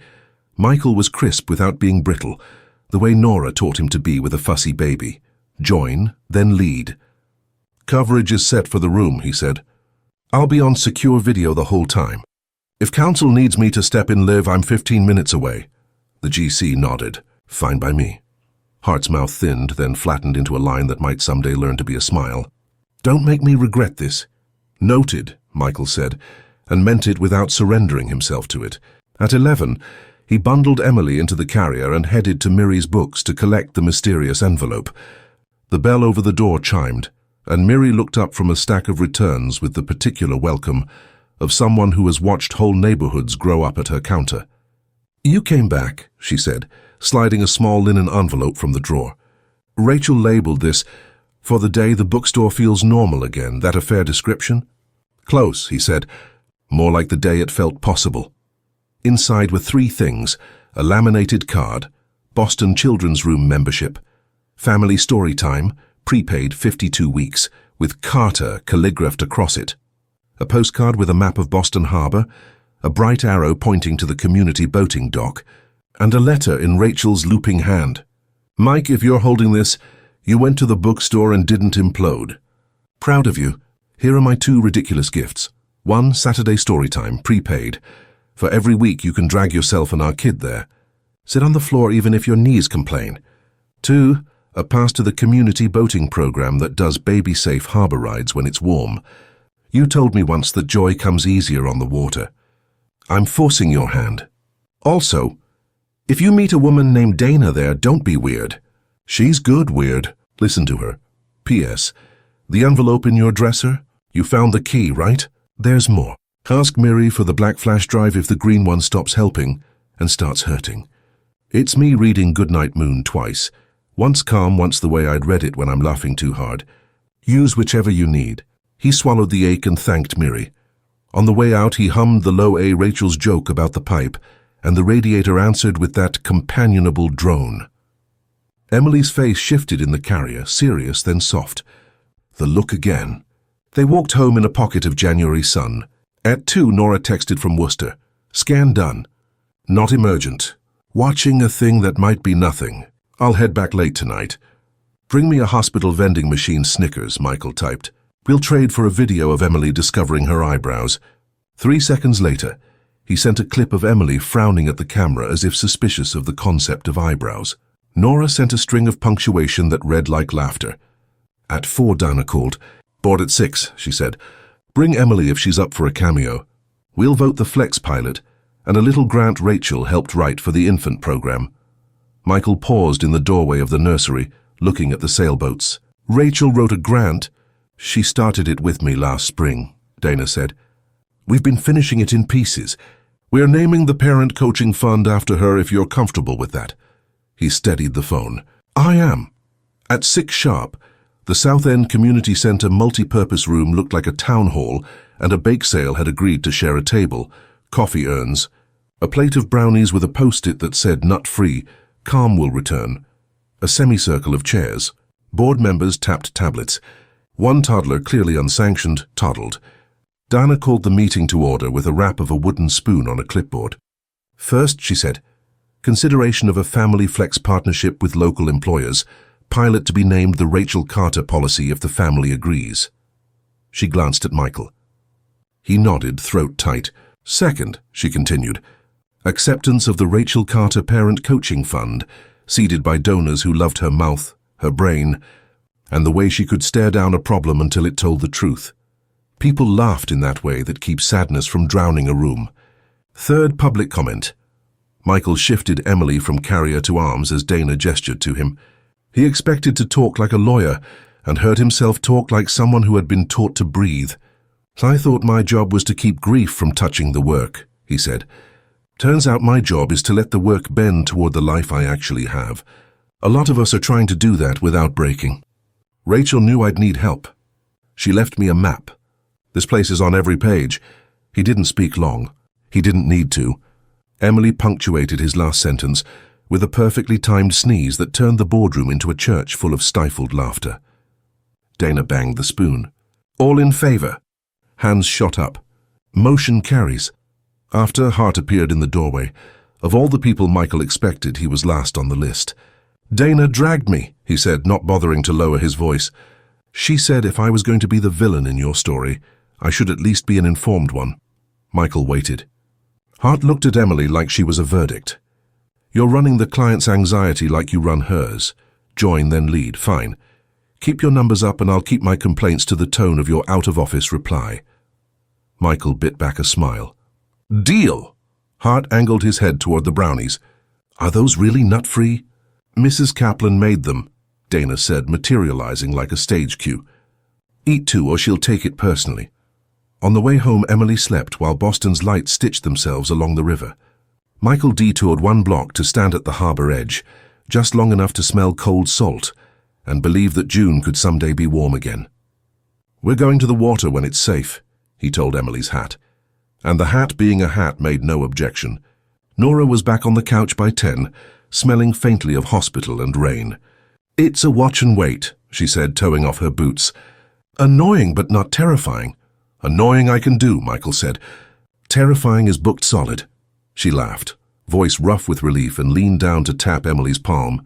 Michael was crisp without being brittle, the way Nora taught him to be with a fussy baby. Join, then lead. "Coverage is set for the room," he said. "I'll be on secure video the whole time. If council needs me to step in live, I'm 15 minutes away." The GC nodded. "Fine by me." Hart's mouth thinned, then flattened into a line that might someday learn to be a smile. "Don't make me regret this." "Noted," Michael said, and meant it without surrendering himself to it. At 11, he bundled Emily into the carrier and headed to Miri's books to collect the mysterious envelope. The bell over the door chimed, and Miri looked up from a stack of returns with the particular welcome of someone who has watched whole neighborhoods grow up at her counter. "You came back," she said, sliding a small linen envelope from the drawer. "Rachel labeled this, 'For the day the bookstore feels normal again.' That a fair description?" "Close," he said. "More like the day it felt possible." Inside were 3 things: a laminated card, Boston Children's Room membership, family story time, prepaid 52 weeks, with Carter calligraphed across it, a postcard with a map of Boston Harbor, a bright arrow pointing to the community boating dock, and a letter in Rachel's looping hand. "Mike, if you're holding this, you went to the bookstore and didn't implode. Proud of you. Here are my 2 ridiculous gifts. 1, Saturday Storytime, prepaid. For every week you can drag yourself and our kid there. Sit on the floor even if your knees complain. 2, a pass to the community boating program that does baby-safe harbor rides when it's warm. You told me once that joy comes easier on the water. I'm forcing your hand. Also, if you meet a woman named Dana there, don't be weird. She's good weird. Listen to her. P.S. The envelope in your dresser? You found the key, right? There's more. Ask Miri for the black flash drive if the green one stops helping and starts hurting. It's me reading Goodnight Moon twice. Once calm, once the way I'd read it when I'm laughing too hard. Use whichever you need." He swallowed the ache and thanked Miri. On the way out, he hummed the low-A Rachel's joke about the pipe, and the radiator answered with that companionable drone. Emily's face shifted in the carrier, serious then soft. The look again. They walked home in a pocket of January sun. At 2, Nora texted from Worcester. "Scan done. Not emergent. Watching a thing that might be nothing. I'll head back late tonight. Bring me a hospital vending machine Snickers," Michael typed. "We'll trade for a video of Emily discovering her eyebrows." 3 seconds later, he sent a clip of Emily frowning at the camera as if suspicious of the concept of eyebrows. Nora sent a string of punctuation that read like laughter. At 4, Dana called. "Board at 6, she said. "Bring Emily if she's up for a cameo. We'll vote the Flex pilot, and a little grant Rachel helped write for the infant program." Michael paused in the doorway of the nursery, looking at the sailboats. "Rachel wrote a grant?" "She started it with me last spring," Dana said. "We've been finishing it in pieces. We're naming the parent coaching fund after her if you're comfortable with that." He steadied the phone. "I am." At 6 sharp, the South End Community Center multi-purpose room looked like a town hall, and a bake sale had agreed to share a table, coffee urns, a plate of brownies with a post-it that said nut-free, calm will return, a semicircle of chairs. Board members tapped tablets. One toddler, clearly unsanctioned, toddled. Dana called the meeting to order with a rap of a wooden spoon on a clipboard. "First," she said, "consideration of a family flex partnership with local employers. Pilot to be named the Rachel Carter policy if the family agrees." She glanced at Michael. He nodded, throat tight. "Second," she continued, "acceptance of the Rachel Carter Parent Coaching Fund, seeded by donors who loved her mouth, her brain, and the way she could stare down a problem until it told the truth. People laughed in that way that keeps sadness from drowning a room. Third, public comment. Michael shifted Emily from carrier to arms as Dana gestured to him. He expected to talk like a lawyer and heard himself talk like someone who had been taught to breathe. "I thought my job was to keep grief from touching the work," he said. "Turns out my job is to let the work bend toward the life I actually have. A lot of us are trying to do that without breaking." Rachel knew I'd need help. She left me a map. "This place is on every page." He didn't speak long. He didn't need to. Emily punctuated his last sentence with a perfectly timed sneeze that turned the boardroom into a church full of stifled laughter. Dana banged the spoon. "All in favor?" Hands shot up. "Motion carries." After Hart appeared in the doorway, of all the people Michael expected, he was last on the list. "Dana dragged me," he said, not bothering to lower his voice. "She said if I was going to be the villain in your story, I should at least be an informed one." Michael waited. Hart looked at Emily like she was a verdict. "You're running the client's anxiety like you run hers. Join, then lead. Fine. Keep your numbers up and I'll keep my complaints to the tone of your out-of-office reply." Michael bit back a smile. "Deal!" Hart angled his head toward the brownies. "Are those really nut-free?" "Mrs. Kaplan made them," Dana said, materializing like a stage cue. "Eat two or she'll take it personally." On the way home, Emily slept while Boston's lights stitched themselves along the river. Michael detoured 1 block to stand at the harbor edge, just long enough to smell cold salt, and believe that June could someday be warm again. "We're going to the water when it's safe," he told Emily's hat. And the hat being a hat made no objection. Nora was back on the couch by 10, smelling faintly of hospital and rain. "It's a watch and wait," she said, toeing off her boots. "Annoying but not terrifying." "Annoying I can do," Michael said. "Terrifying is booked solid." She laughed, voice rough with relief, and leaned down to tap Emily's palm.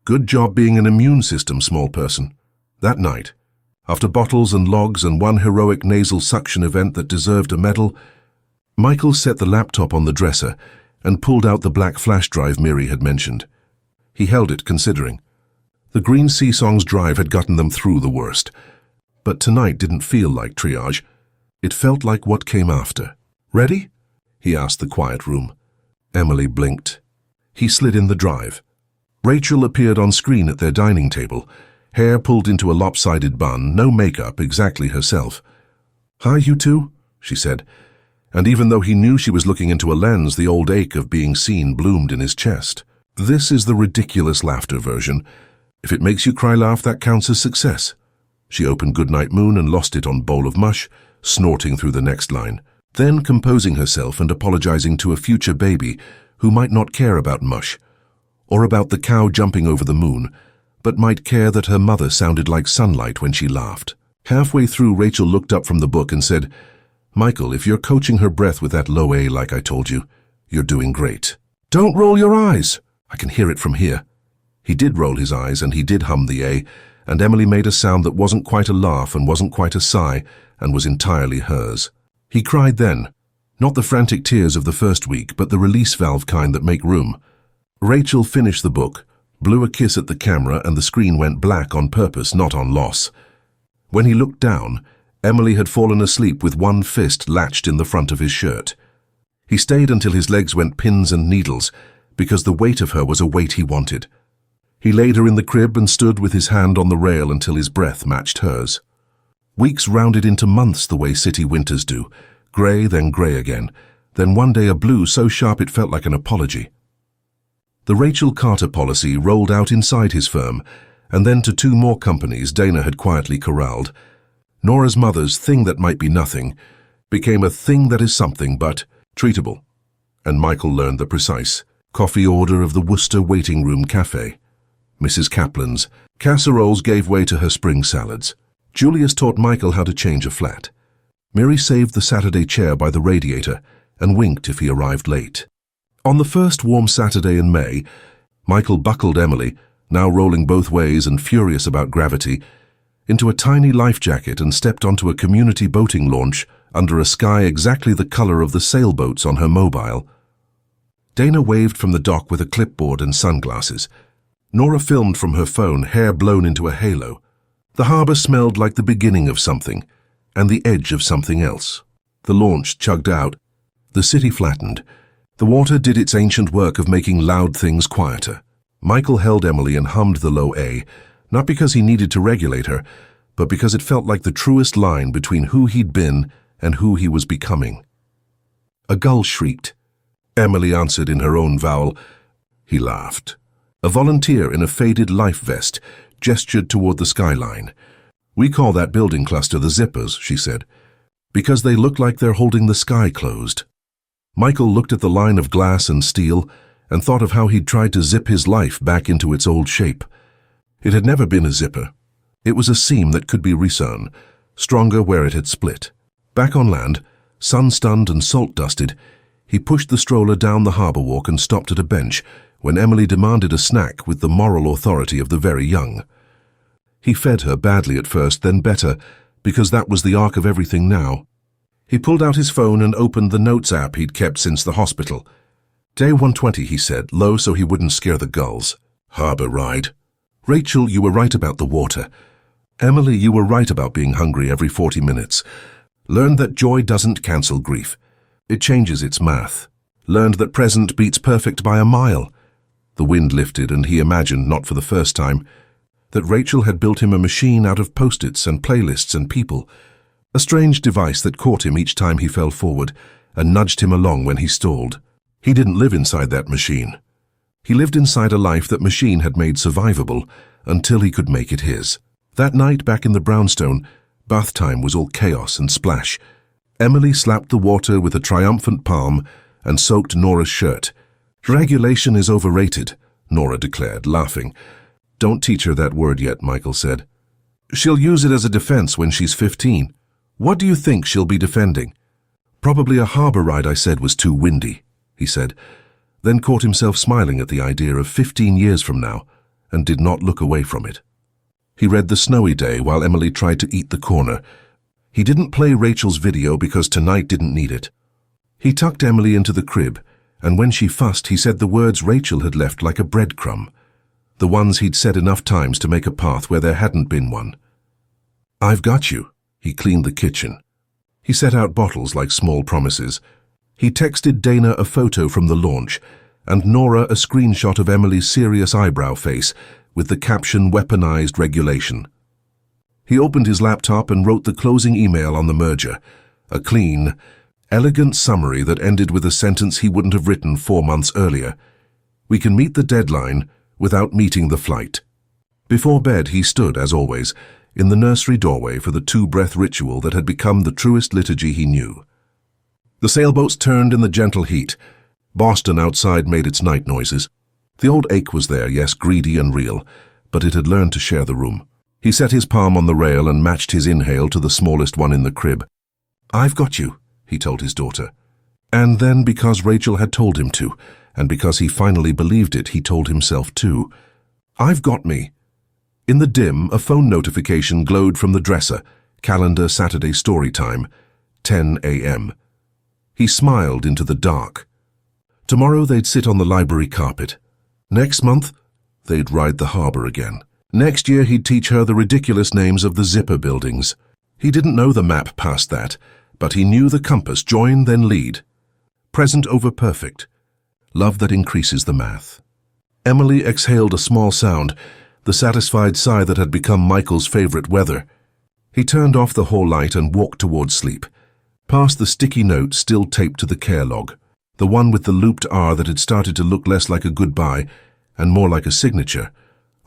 "Good job being an immune system, small person." That night, after bottles and logs and one heroic nasal suction event that deserved a medal, Michael set the laptop on the dresser and pulled out the black flash drive Miri had mentioned. He held it, considering. The Green Sea Songs drive had gotten them through the worst. But tonight didn't feel like triage. It felt like what came after. "Ready?" he asked the quiet room. Emily blinked. He slid in the drive. Rachel appeared on screen at their dining table, hair pulled into a lopsided bun, no makeup, exactly herself. "Hi, you two," she said. And even though he knew she was looking into a lens, the old ache of being seen bloomed in his chest. "This is the ridiculous laughter version. If it makes you cry laugh, that counts as success." She opened Goodnight Moon and lost it on Bowl of Mush, snorting through the next line, then composing herself and apologizing to a future baby who might not care about mush, or about the cow jumping over the moon, but might care that her mother sounded like sunlight when she laughed. Halfway through, Rachel looked up from the book and said, "Michael, if you're coaching her breath with that low A like I told you, you're doing great." "Don't roll your eyes." "I can hear it from here." He did roll his eyes and he did hum the A, and Emily made a sound that wasn't quite a laugh and wasn't quite a sigh and was entirely hers. He cried then, not the frantic tears of the first week, but the release valve kind that make room. Rachel finished the book, blew a kiss at the camera, and the screen went black on purpose, not on loss. When he looked down, Emily had fallen asleep with one fist latched in the front of his shirt. He stayed until his legs went pins and needles, because the weight of her was a weight he wanted. He laid her in the crib and stood with his hand on the rail until his breath matched hers. Weeks rounded into months the way city winters do, grey then grey again, then one day a blue so sharp it felt like an apology. The Rachel Carter policy rolled out inside his firm, and then to 2 more companies Dana had quietly corralled. Nora's mother's thing that might be nothing became a thing that is something but treatable, and Michael learned the precise coffee order of the Worcester waiting room cafe. Mrs. Kaplan's casseroles gave way to her spring salads. Julius taught Michael how to change a flat. Mary saved the Saturday chair by the radiator and winked if he arrived late. On the first warm Saturday in May, Michael buckled Emily, now rolling both ways and furious about gravity, into a tiny life jacket and stepped onto a community boating launch under a sky exactly the color of the sailboats on her mobile. Dana waved from the dock with a clipboard and sunglasses. Nora filmed from her phone, hair blown into a halo. The harbor smelled like the beginning of something, and the edge of something else. The launch chugged out. The city flattened. The water did its ancient work of making loud things quieter. Michael held Emily and hummed the low A, not because he needed to regulate her, but because it felt like the truest line between who he'd been and who he was becoming. A gull shrieked. Emily answered in her own vowel. He laughed. A volunteer in a faded life vest gestured toward the skyline. "We call that building cluster the zippers," she said, "because they look like they're holding the sky closed." Michael looked at the line of glass and steel and thought of how he'd tried to zip his life back into its old shape. It had never been a zipper. It was a seam that could be resewn, stronger where it had split. Back on land, sun-stunned and salt-dusted, he pushed the stroller down the harbour walk and stopped at a bench when Emily demanded a snack with the moral authority of the very young. He fed her badly at first, then better, because that was the arc of everything now. He pulled out his phone and opened the notes app he'd kept since the hospital. "Day 120, he said, low so he wouldn't scare the gulls. "Harbour ride. Rachel, you were right about the water. Emily, you were right about being hungry every 40 minutes. Learned that joy doesn't cancel grief. It changes its math. Learned that present beats perfect by a mile." The wind lifted, and he imagined, not for the first time, that Rachel had built him a machine out of post-its and playlists and people, a strange device that caught him each time he fell forward and nudged him along when he stalled. He didn't live inside that machine. He lived inside a life that machine had made survivable until he could make it his. That night back in the brownstone, bath time was all chaos and splash. Emily slapped the water with a triumphant palm and soaked Nora's shirt. "Regulation is overrated," Nora declared, laughing. "Don't teach her that word yet," Michael said. "She'll use it as a defense when she's 15. What do you think she'll be defending?" "Probably a harbour ride I said was too windy," he said, then caught himself smiling at the idea of 15 years from now and did not look away from it. He read The Snowy Day while Emily tried to eat the corner. He didn't play Rachel's video because tonight didn't need it. He tucked Emily into the crib, and when she fussed, he said the words Rachel had left like a breadcrumb, the ones he'd said enough times to make a path where there hadn't been one. "I've got you." He cleaned the kitchen. He set out bottles like small promises. He texted Dana a photo from the launch, and Nora a screenshot of Emily's serious eyebrow face with the caption "Weaponized Regulation." He opened his laptop and wrote the closing email on the merger, a clean, elegant summary that ended with a sentence he wouldn't have written 4 months earlier. "We can meet the deadline without meeting the flight." Before bed, he stood, as always, in the nursery doorway for the 2-breath ritual that had become the truest liturgy he knew. The sailboats turned in the gentle heat. Boston outside made its night noises. The old ache was there, yes, greedy and real, but it had learned to share the room. He set his palm on the rail and matched his inhale to the smallest one in the crib. "I've got you," he told his daughter. And then, because Rachel had told him to, and because he finally believed it, he told himself too. "I've got me." In the dim, a phone notification glowed from the dresser. Calendar Saturday story time, 10 a.m. He smiled into the dark. Tomorrow they'd sit on the library carpet. Next month, they'd ride the harbour again. Next year he'd teach her the ridiculous names of the zipper buildings. He didn't know the map past that, but he knew the compass: join, then lead. Present over perfect. Love that increases the math. Emily exhaled a small sound, the satisfied sigh that had become Michael's favourite weather. He turned off the hall light and walked towards sleep, past the sticky note still taped to the care log, the one with the looped R that had started to look less like a goodbye and more like a signature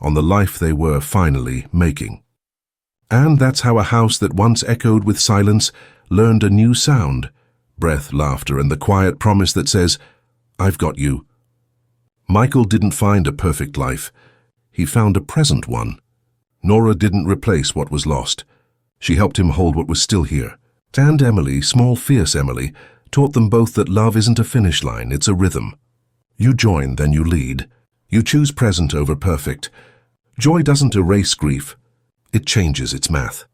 on the life they were finally making. And that's how a house that once echoed with silence learned a new sound: breath, laughter, and the quiet promise that says, "I've got you." Michael didn't find a perfect life. He found a present one. Nora didn't replace what was lost. She helped him hold what was still here. And Emily, small, fierce Emily, taught them both that love isn't a finish line, it's a rhythm. You join, then you lead. You choose present over perfect. Joy doesn't erase grief. It changes its math.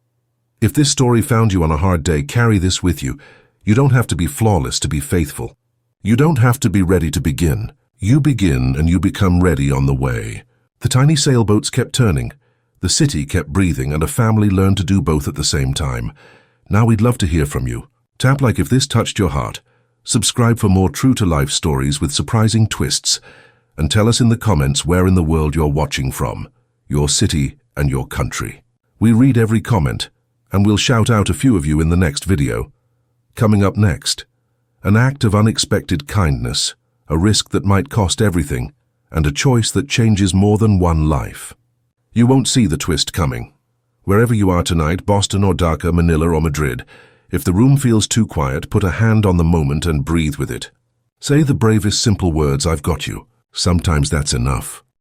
If this story found you on a hard day, carry this with you. You don't have to be flawless to be faithful. You don't have to be ready to begin. You begin and you become ready on the way. The tiny sailboats kept turning. The city kept breathing, and a family learned to do both at the same time. Now we'd love to hear from you. Tap like if this touched your heart. Subscribe for more true-to-life stories with surprising twists, and tell us in the comments where in the world you're watching from, your city and your country. We read every comment, and we'll shout out a few of you in the next video. Coming up next, an act of unexpected kindness, a risk that might cost everything, and a choice that changes more than one life. You won't see the twist coming. Wherever you are tonight, Boston or Dhaka, Manila or Madrid, if the room feels too quiet, put a hand on the moment and breathe with it. Say the bravest simple words, "I've got you." Sometimes that's enough.